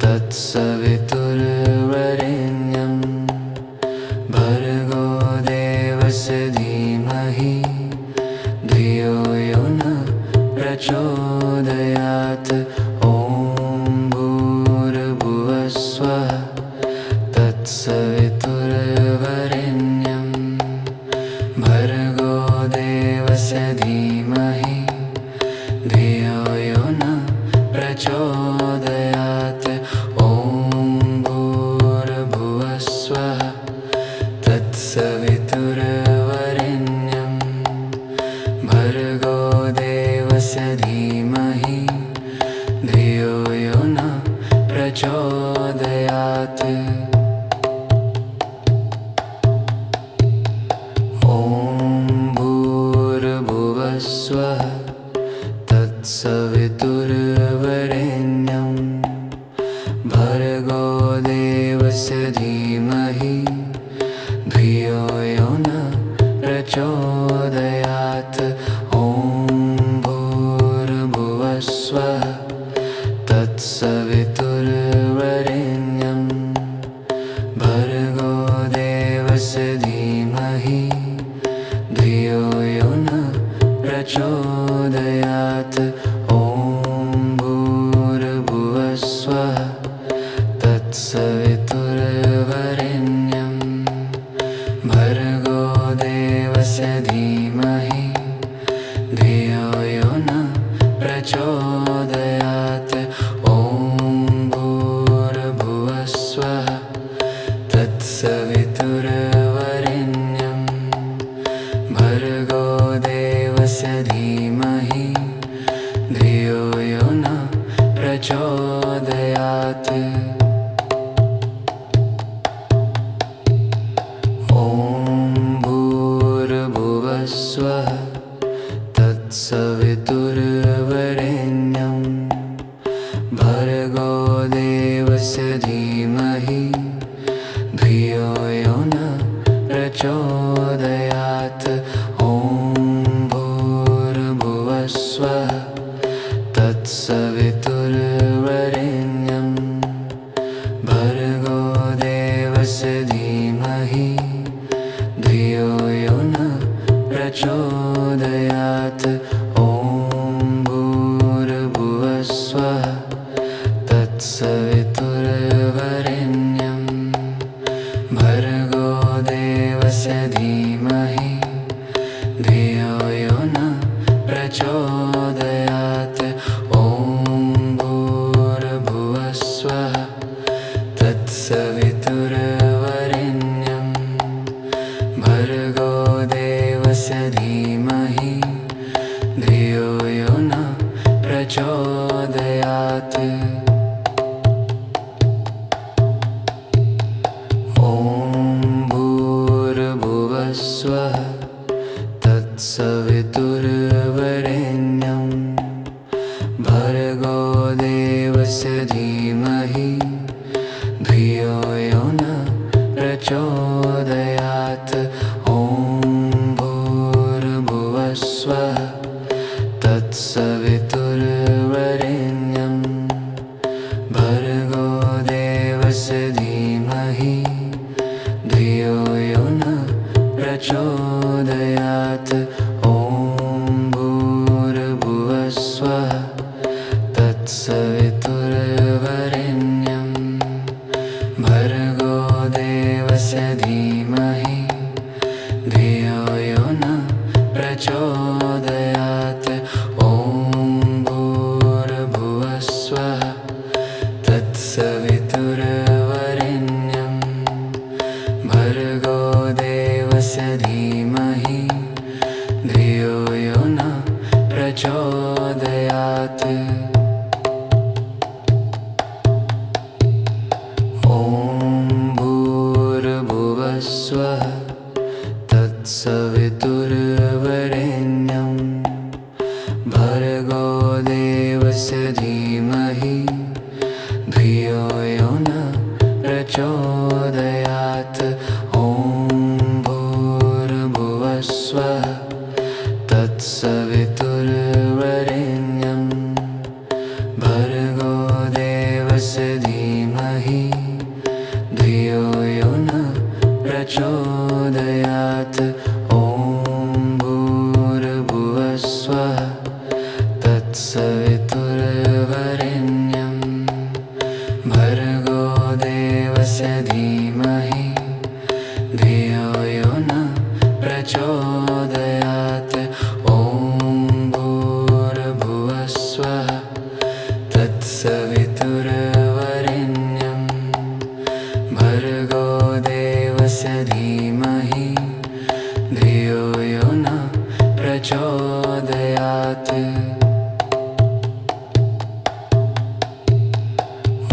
तत्सवितुर्वरेण्यं भर्गो देवस्य धीमहि धियो यो न प्रचोदयात्। ॐ भूर्भुवः स्वः तत्सवितुर्वरेण्यं भर्गो देवस्य धीमहि धियो यो न प्रचोदयात्। ॐ भूर्भुवः स्वः तत्सवितुर्वरेण्यं भर्गो देवस्य धीमहि धियो यो न प्रचोदयात्। ॐ भूर्भुवः स्वः तत्सवितुर्वरेण्यं भर्गो देवस्य धीमहि धियो यो न प्रचोदयात्। ॐ भूर्भुवः स्वः तत्सवितुर्वरेण्यं भर्गो देवस्य धीमहि धियो यो न प्रचोदयात्। ॐ भूर्भुवः स्वः तत्सवितुर्वरेण्यं भर्गो देवस्य धीमहि धीमहि धियो यो न प्रचोदयात्। ॐ भूर्भुवः स्वः तत्सवितुर्वरेण्यं भर्गो देवस्य धीमहि धियो यो न प्रचोदयात्। ॐ भूर्भुवः स्वः तत्सवितुर्वरेण्यं भर्गो देवस्य धीमहि धियो यो न प्रचोदयात्। ॐ भूर्भुवः स्वः तत्सवितुर्वरेण्यं भर्गो देवस्य धीमहि धियो यो न प्रचोदयात्। ॐ भूर्भुवः स्वः तत्सवितुर्वरेण्यं भर्गो देवस्य धीमहि धियो यो न प्रचोदयात्। ॐ भूर्भुवः स्वः तत्सवितुर्वरेण्यं भर्गो देवस्य धीमहि धियो यो न प्रचोदयात्। ॐ भूर्भुवः स्वः तत्सवितुर्वरेण्यं भर्गो देवस्य धीमहि धियो यो न प्रचोदयात्। ॐ भूर्भुवः स्वः तत्सवितुर्वरेण्यं भर्गो देवस्य धीमहि धियो यो न प्रचोदयात्। ॐ भूर्भुवः स्वः तत्सवितुर्वरेण्यं भर्गो देवस्य धीमहि धियो यो न प्रचोदयात्। ॐ भूर्भुवः स्वः तत्सवितुर्वरेण्यं भर्गो देवस्य धीमहि धियो यो न प्रचोदयात्। ॐ भूर्भुवः स्वः तत्सवितुर्वरेण्यं भर्गो देवस्य धीमहि धियो यो न प्रचोदयात्। ॐ भूर्भुवः स्वः तत्सवितुर्वरेण्यं भर्गो देवस्य धीमहि धियो यो न प्रचोदयात्। ॐ भूर्भुवः स्वः तत्सवितुर्वरेण्यं भर्गो देवस्य धीमहि धियो यो न प्रचोदयात्। ॐ भूर्भुवः स्वः तत्सवितुर्वरेण्यं भर्गो देवस्य धीमहि धियो यो न प्रचोदयात्।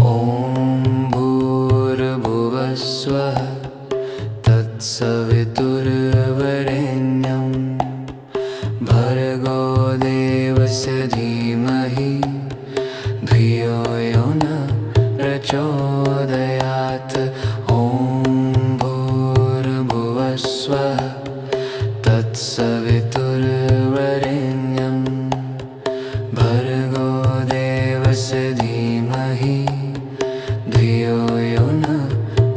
ॐ भूर्भुवः स्वः तत्सवितुर्वरेण्यं भर्गो देवस्य धीमहि धियो यो न प्रचोदयात्। ॐ भूर्भुवः स्वः तत्सवितुर्वरेण्यं भर्गो देवस्य धीमहि धियो यो न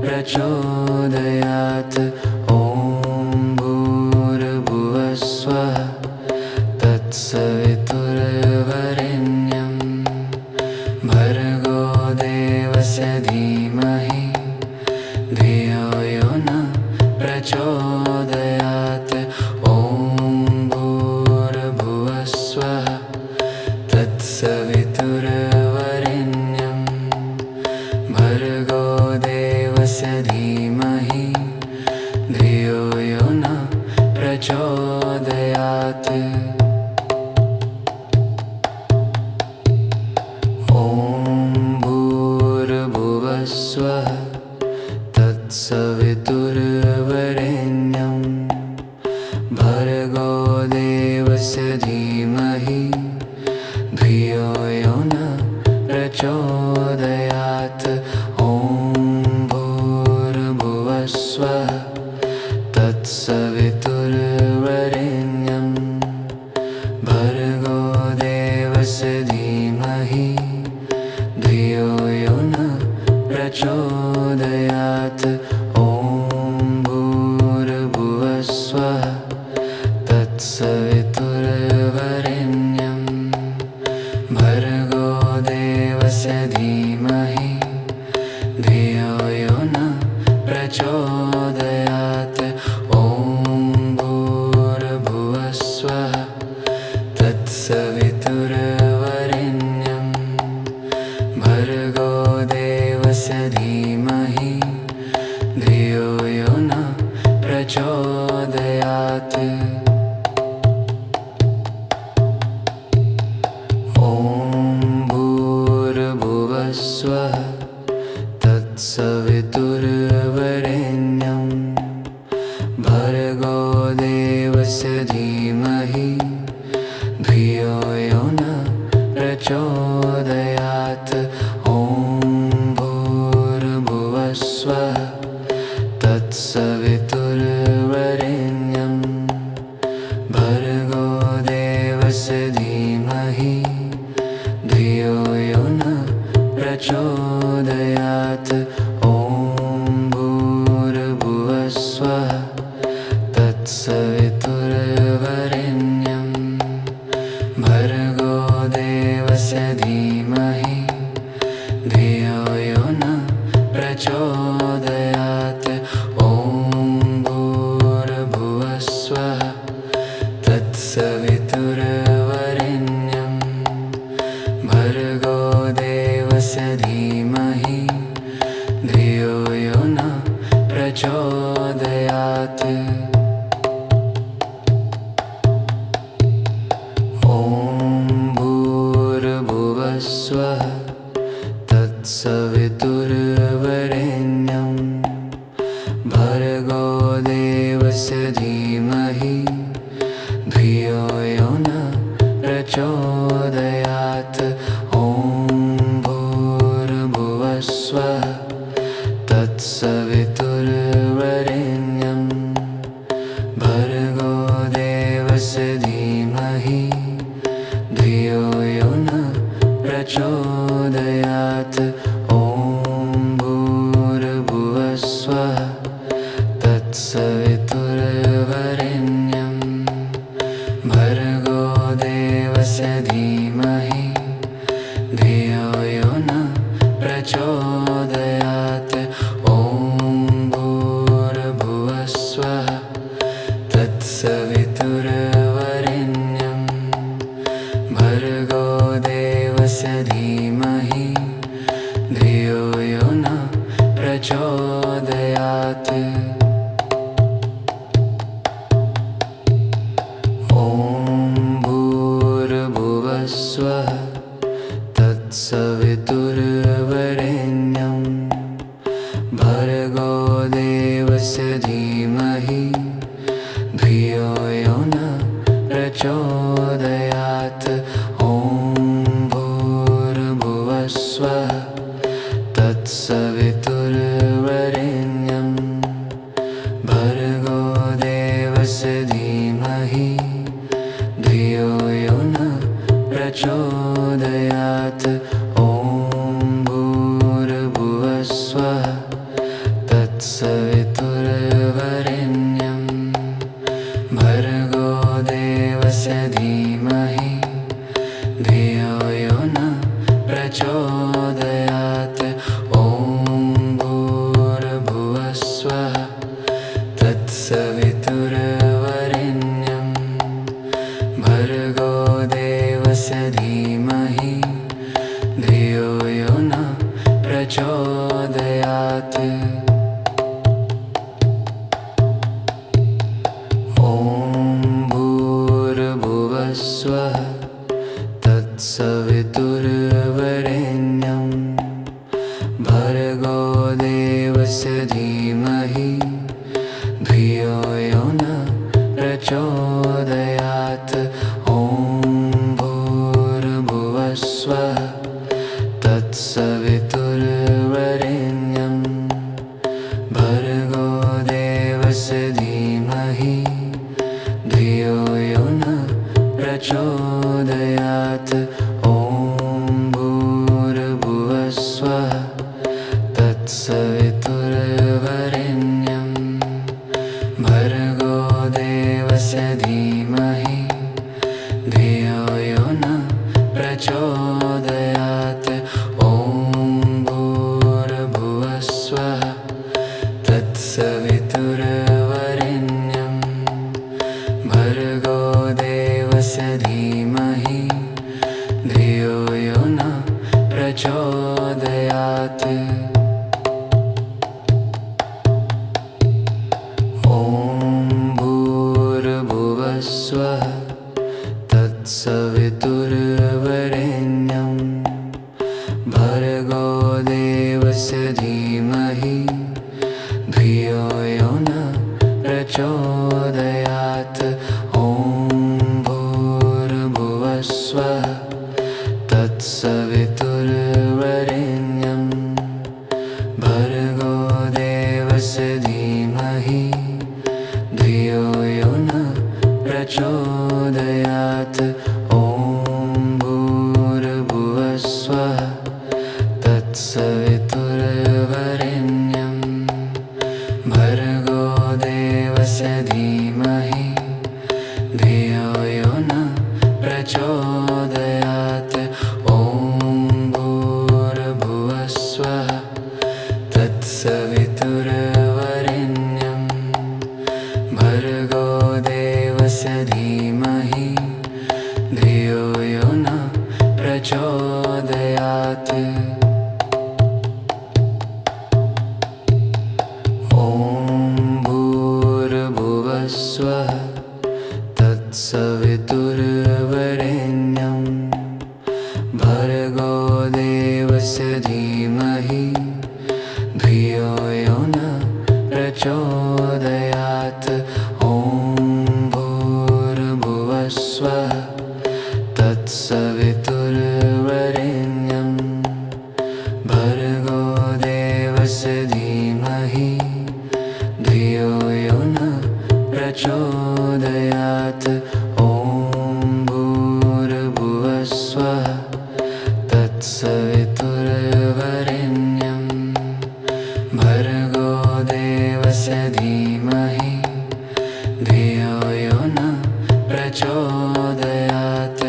प्रचोदयात्। ॐ भूर्भुवः स्वः तत्सवितुर्वरेण्यं भर्गो देवस्य धीमहि धियो यो न प्रचोदयात्। ॐ भूर्भुवस्वः तत्सवितुर्वरेण्यं भर्गो देवस्य धीमहि धियो यो न प्रचोदयात्। ॐ भूर्भुवस्वः तत्सवितुर्वरेण्यं भर्गो देवस्य धीमहि धियो यो न प्रचोदयात्। ॐ भूर्भुवस्वः तत्सवितुर्वरेण्यं भर्गो देवस्य धीमहि धियो यो न प्रचोदयात्। ॐ भूर्भुवस्वः तत्सवितुर्वरेण्यं भर्गो देवस्य धीमहि धियो यो न प्रचोदयात्। ॐ भूर्भुवस्वः तत्सवितुर्वरेण्यं भर्गो देवस्य धीमहि धियो यो न प्रचोदयात्। ॐ भूर्भुवस्वः तत्सवितुर्वरेण्यं भर्गो देवस्य धीमहि धियो यो न प्रचोदयात्। ॐ भूर्भुवस्वः तत्सवितुर्वरेण्यं भर्गो देवस्य धीमहि धियो यो न प्रचोदयात्। ॐ भूर्भुवस्वः तत्सवितुर्वरेण्यं भर्गो देवस्य धीमहि धियो यो न प्रचोदयात्। ॐ भूर्भुवस्वः तत्सवितुर्वरेण्यं भर्गो देवस्य धीमहि धियो यो न प्रचोदयात्। ॐ भूर्भुवस्वः तत्सवितुर्वरेण्यं भर्गो देवस्य धीमहि धियो यो न प्रचोदयात्। ॐ भूर्भुवस्वः तत्सवितुर्वरेण्यं भर्गो देवस्य धीमहि धियो यो न प्रचोदयात्। ॐ भूर्भुवस्वः तत्सवितुर्वरेण्यं भर्गो देवस्य धीमहि धियो यो न प्रचोदयात्। ॐ भूर्भुवस्वः तत्सवितुर्वरेण्यं भर्गो देवस्य धीमहि धियो यो न प्रचोदयात्। ॐ भूर्भुवस्वः तत्सवितुर्वरेण्यं भर्गो देवस्य धीमहि धियो यो न प्रचोदयात्। ॐ भूर्भुवस्वः तत्सवितुर्वरेण्यं भर्गो देवस्य धीमहि धियो यो न प्रचोदयात्। ॐ भूर्भुवस्वः तत्सवितुर्वरेण्यं भर्गो देवस्य धीमहि धियो यो न प्रचोदयात्। ॐ भूर्भुवस्वः भूर्भुवस्वः तत्सवितुर्वरेण्यं भर्गो देवस्य धीमहि धियो यो न प्रचोदयात्। ॐ भूर्भुवस्वः तत्सवितुर्वरेण्यं भर्गो देवस्य धीमहि धियो यो न प्रचोदयात्। ॐ भूर्भुवस्वः तत्सवितुर्वरेण्यं भर्गो देवस्य धीमहि धियो यो न प्रचोदयात्। ॐ भूर्भुवस्वः तत्सवितुर्वरेण्यं भर्गो देवस्य धीमहि धियो यो न प्रचोदयात्। ॐ भूर्भुवस्वः तत्सवितुर्वरेण्यं भर्गो देवस्य धीमहि धियो यो न प्रचोदयात्। ॐ भूर्भुवस्वः तत्सवितुर्वरेण्यं भर्गो देवस्य धीमहि धियो यो न प्रचोदयात्। ॐ भूर्भुवस्वः तत्सवितुर्वरेण्यं भर्गो देवस्य धीमहि धियो यो न प्रचोदयात्। ॐ भूर्भुवस्वः तत्सवितुर्वरेण्यं भर्गो देवस्य धीमहि धियो यो न प्रचोदयात्। ॐ भूर्भुवस्वः तत्सवितुर्वरेण्यं भर्गो देवस्य धीमहि धियो यो न प्रचोदयात्। ॐ भूर्भुवस्वः तत्सवितुर्वरेण्यं भर्गो देवस्य धीमहि धियो यो न प्रचोदयात्। ॐ भूर्भुवस्वः तत्सवितुर्वरेण्यं भर्गो देवस्य धीमहि धियो यो न प्रचोदयात्।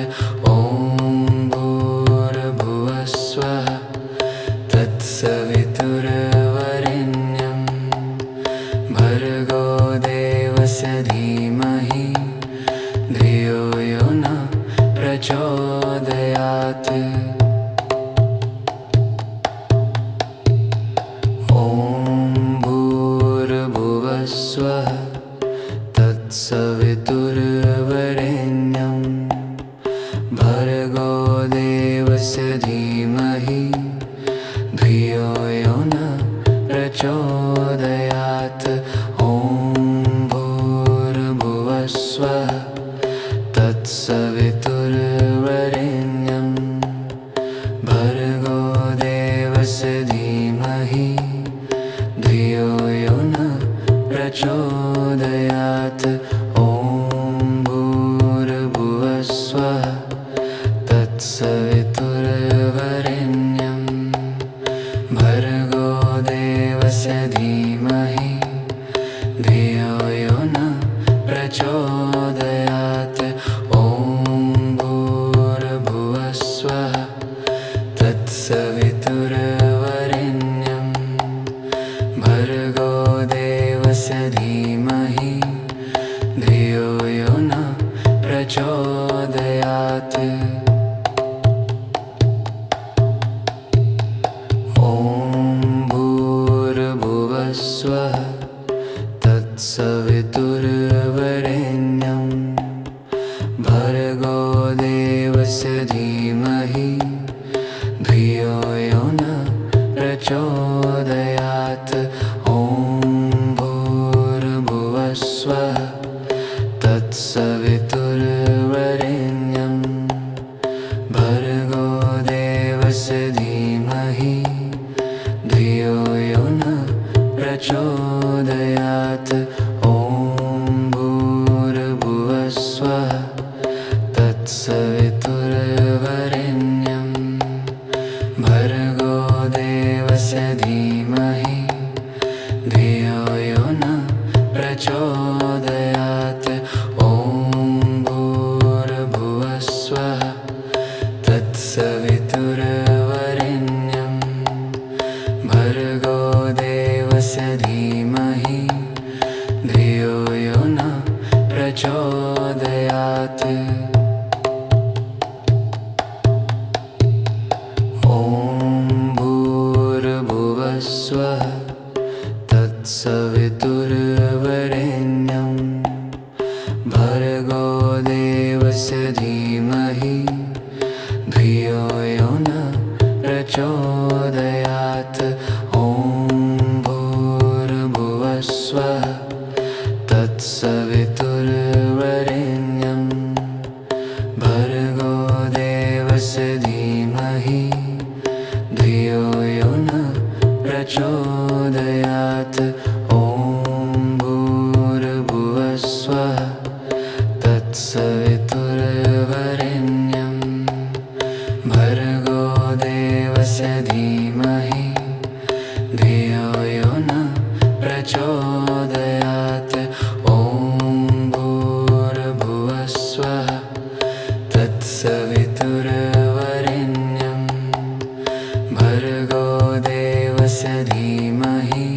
ॐ भूर्भुवस्वः तत्सवितुर्वरेण्यं भर्गो देवस्य धीमहि धियो यो न प्रचोदयात्। ॐ भूर्भुवस्वः तत्सवितुर्वरेण्यं भर्गो देवस्य धीमहि धियो यो न प्रचोदयात्। ॐ भूर्भुवस्वः तत्सवितुर्वरेण्यं भर्गो देवस्य धीमहि धियो यो न प्रचोदयात्। ॐ भूर्भुवस्वः तत्सवितुर्वरेण्यं भर्गो देवस्य धीमहि धियो यो न प्रचोदयात्। ॐ भूर्भुवस्वः तत्सवितुर्वरेण्यं भर्गो देवस्य धीमहि धियो यो न प्रचोदयात्। ॐ भूर्भुवस्वः तत्सवितुर्वरेण्यं भर्गो भर्गो देवस्य धीमहि धियो यो न प्रचोदयात्। ॐ भूर्भुवः स्वः तत्सवितुर्वरेण्यं भर्गो देवस्य धीमहि धियो यो न प्रचोदयात्। ॐ भूर्भुवः स्वः तत्सवितुर्वरेण्यं भर्गो देवस्य धीमहि धियो यो न प्रचोदयात्। ॐ भूर्भुवः स्वः तत्सवितुर्वरेण्यं भर्गो देवस्य धीमहि धियो यो न प्रचोदयात्। ॐ भूर्भुवः स्वः तत्सवितुर्वरेण्यं भर्गो देवस्य धीमहि धियो यो न प्रचोदयात्। ॐ भूर्भुवः स्वः तत्सवितुर्वरेण्यं भर्गो देवस्य धीमहि धियो यो न प्रचोदयात्। ॐ भूर्भुवः स्वः तत्सवितुर्वरेण्यं भर्गो देवस्य धीमहि धियो यो न प्रचोदयात्। ॐ भूर्भुवः स्वः तत्सवितुर्वरेण्यं भर्गो देवस्य धीमहि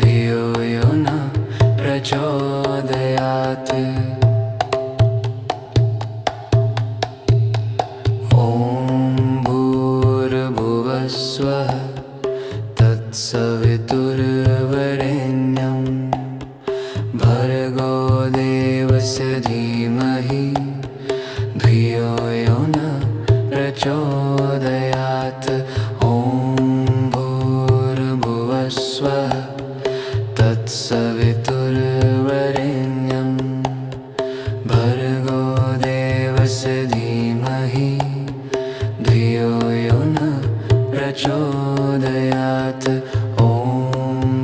धियो यो न प्रचोदयात्। ॐ भूर्भुवः स्वः तत्सवितुर्वरेण्यं भर्गो देवस्य धीमहि धियो यो न प्रचोदयात्। ॐ भूर्भुवः स्वः तत्सवितुर्वरेण्यं भर्गो देवस्य धीमहि धियो यो न प्रचोदयात्। ॐ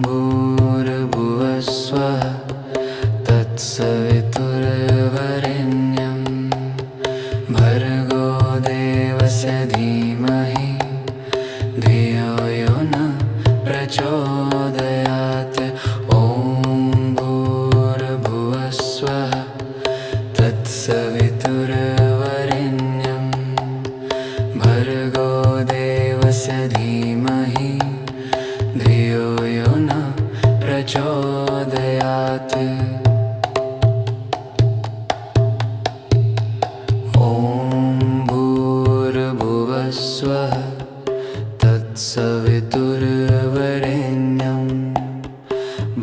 भूर्भुवः स्वः तत्सवितुर्वरेण्यं भर्गो देवस्य धीमहि धियो यो न प्रचोदयात्। ॐ भूर्भुवः स्वः तत्सवितुर्वरेण्यं भर्गो देवस्य धीमहि धियो यो न प्रचोदयात्। ॐ भूर्भुवः स्वः तत्सवितुर्वरेण्यं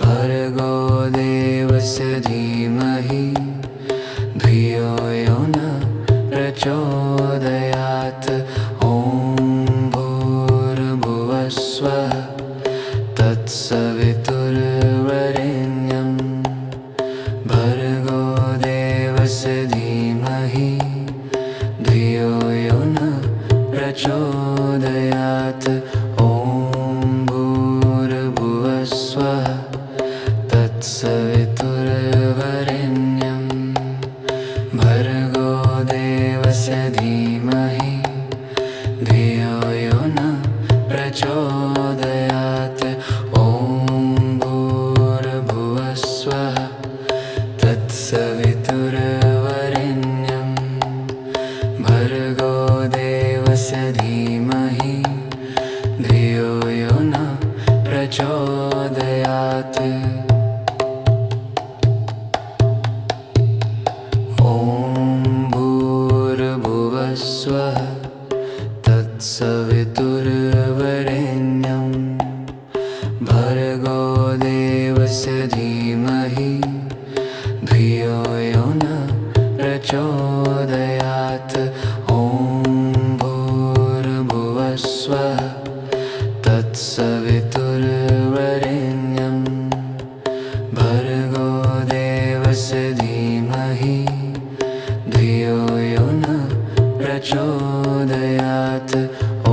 भर्गो देवस्य धीमहि धियो यो न प्रचोदयात्। ॐ भूर्भुवः स्वः तत्सवितुर्वरेण्यं भर्गो देवस्य धीमहि धियो यो न प्रचोदयात्। ॐ भूर्भुवः स्वः तत्सवितुर्वरेण्यं भर्गो देवस्य धीमहि धियो यो न प्रचोदयात्। ॐ भूर्भुवः स्वः तत्सवितुर्वरेण्यं भर्गो देवस्य धीमहि धियो यो न प्रचोदयात्। ॐ भूर्भुवः स्वः तत्सवितुर्वरेण्यं प्रचोदयात्। ॐ भूर्भुवस्वः तत्सवितुर्वरेण्यं भर्गो देवस्य धीमहि धियो यो न प्रचोदयात्। ॐ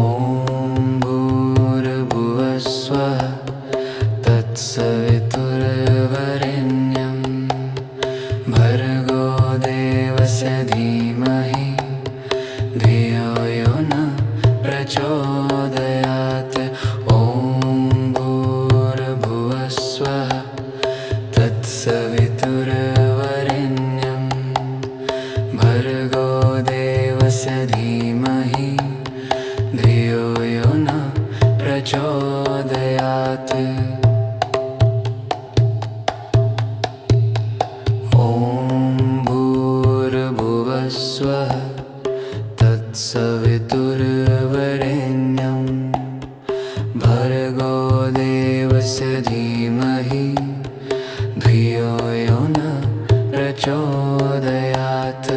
भूर्भुवस्वः तत्सवितुर्वरेण्यं भर्गो देवस्य धीमहि धियो यो न प्रचोदयात्। ॐ भूर्भुवस्वः तत्सवितुर्वरेण्यं भर्गो देवस्य धीमहि धियो यो न प्रचोदयात्। ॐ भूर्भुवस्वः तत्सवितुर्वरेण्यं भर्गो देवस्य धीमहि धियो यो न प्रचोदयात्।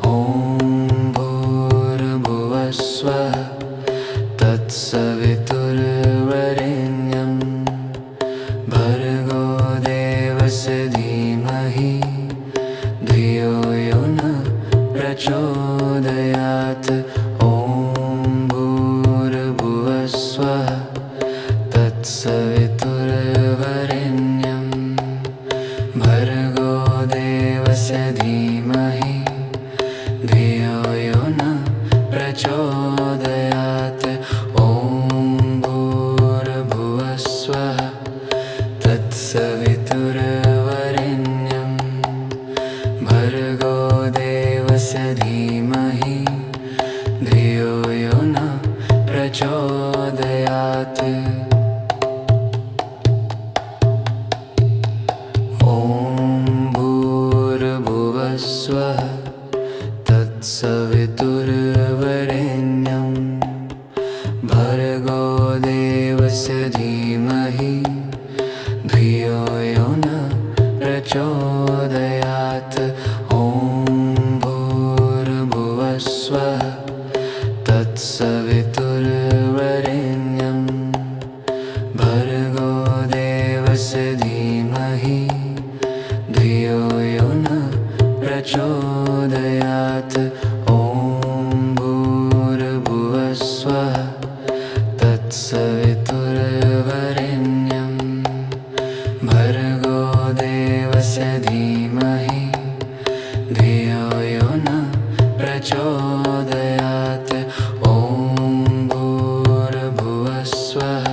ॐ भूर्भुवस्वः तत्सवितुर्वरेण्यं भर्गो देवस्य धीमहि धियो यो न प्रचोदयात्। ॐ भूर्भुवस्वः तत्सवितुर्वरेण्यं भर्गो देवस्य धीमहि धियो यो न प्रचोदयात्। ॐ भूर्भुवस्वः तत्सवितुर्वरेण्यं भर्गो देवस्य धीमहि धियो यो न प्रचोदयात्। ॐ भूर्भुवस्वः तत्सवितुर्वरेण्यं भर्गो देवस्य धीमहि धियो यो न प्रचोदयात्। ॐ भूर्भुवस्वः तत्सवितुर्वरेण्यं भर्गो देवस्य धीमहि धियो यो न प्रचोदयात्। ॐ भूर्भुवस्वः तत्सवितुर्वरेण्यं भर्गो देवस्य धीमहि धियो यो न प्रचोदयात्। ॐ भूर्भुवस्वः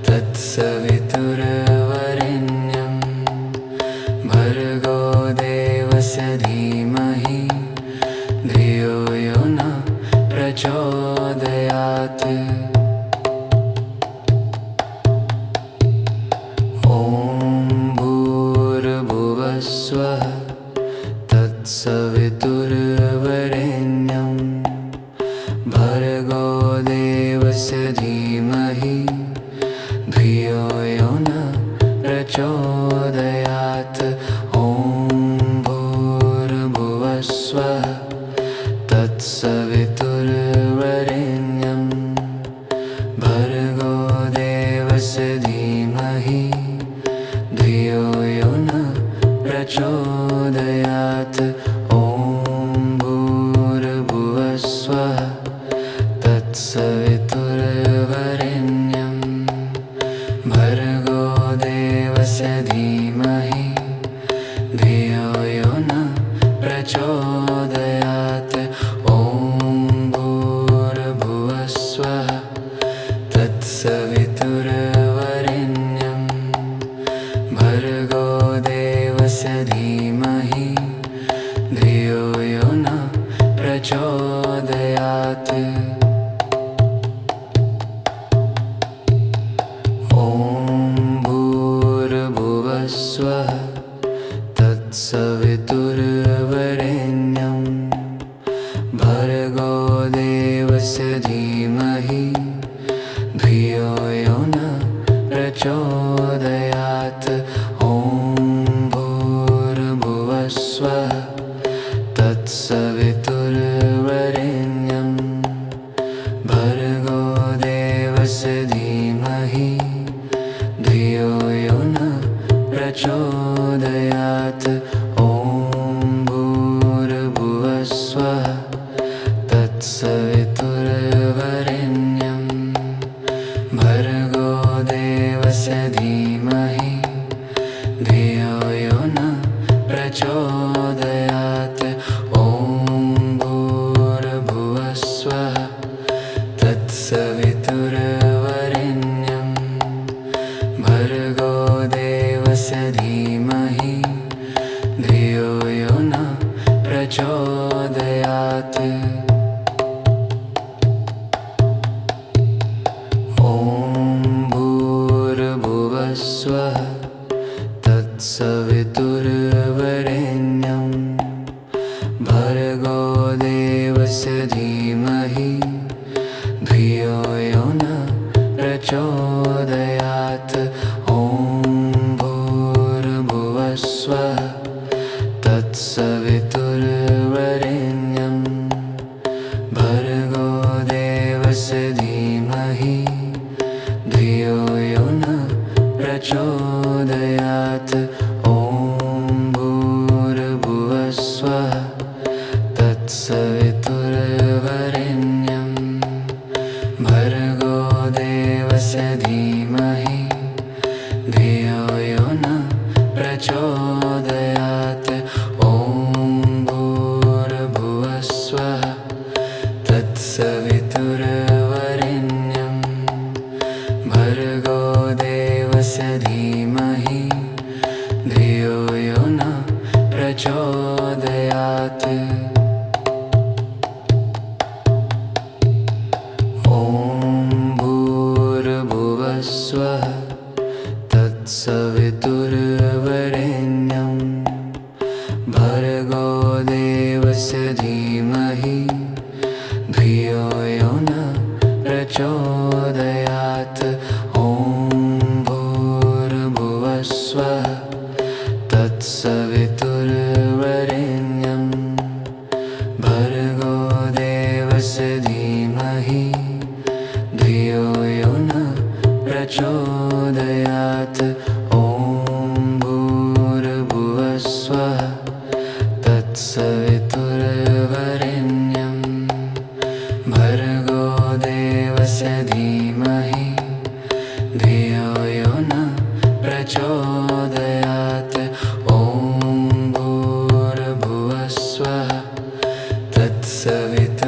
तत्सवितुर्वरेण्यं भर्गो देवस्य धीमहि धियो यो न प्रचोदयात्। ॐ भूर्भुवस्वः तत्सवितुर्वरेण्यं भर्गो देवस्य धीमहि धियो यो न प्रचोदयात्। ॐ भूर्भुवस्वः तत्सवितुर्वरेण्यं भर्गो देवस्य धीमहि धियो यो न प्रचोदयात्। ॐ भूर्भुवस्वः तत्सवितुर्वरेण्यं भर्गो देवस्य धीमहि धियो यो न प्रचोदयात्। ॐ भूर्भुवस्वः तत्सवितुर्वरेण्यं भर्गो देवस्य धीमहि धियो यो न प्रचोदयात्। ॐ भूर्भुवस्वः तत्सवितुर्वरेण्यं भर्गो देवस्य धीमहि धियो यो न प्रचोदयात्। ॐ भूर्भुवस्वः तत्सवितुर्वरेण्यं तत्सवितुर्वरेण्यं भर्गो देवस्य धीमहि धियो यो न प्रचोदयात्। ॐ भूर्भुवः स्वः तत्सवितुर्वरेण्यं भर्गो देवस्य धीमहि धियो यो न प्रचोदयात्। ॐ भूर्भुवः स्वः तत्सवितुर्वरेण्यं भर्गो देवस्य धीमहि धियो यो न प्रचोदयात्। ॐ भूर्भुवः स्वः तत्सवितुर्वरेण्यं भर्गो देवस्य धीमहि धियो यो न प्रचोदयात्। ॐ भूर्भुवः स्वः तत्सवितुर्वरेण्यं भर्गो देवस्य धीमहि धियो यो न प्रचोदयात्। ॐ भूर्भुवः स्वः तत्सवितुर्वरेण्यं भर्गो देवस्य धीमहि धियो यो न प्रचोदयात्। ॐ भूर्भुवः स्वः तत्सवितुर्वरेण्यं भर्गो देवस्य धीमहि धियो यो न प्रचोदयात्। ॐ भूर्भुवः स्वः तत्सवितुर्वरेण्यं भर्गो देवस्य धीमहि धियो यो न प्रचोदयात्। ॐ भूर्भुवः स्वः तत्सवितुर्वरेण्यं भर्गो देवस्य धीमहि धियो यो न प्रचोदयात्। ॐ भूर्भुवः स्वः तत्सवितुर्वरेण्यं भर्गो देवस्य धीमहि धियो यो न प्रचोदयात्। ॐ भूर्भुवः स्वः तत्सवितुर्वरेण्यं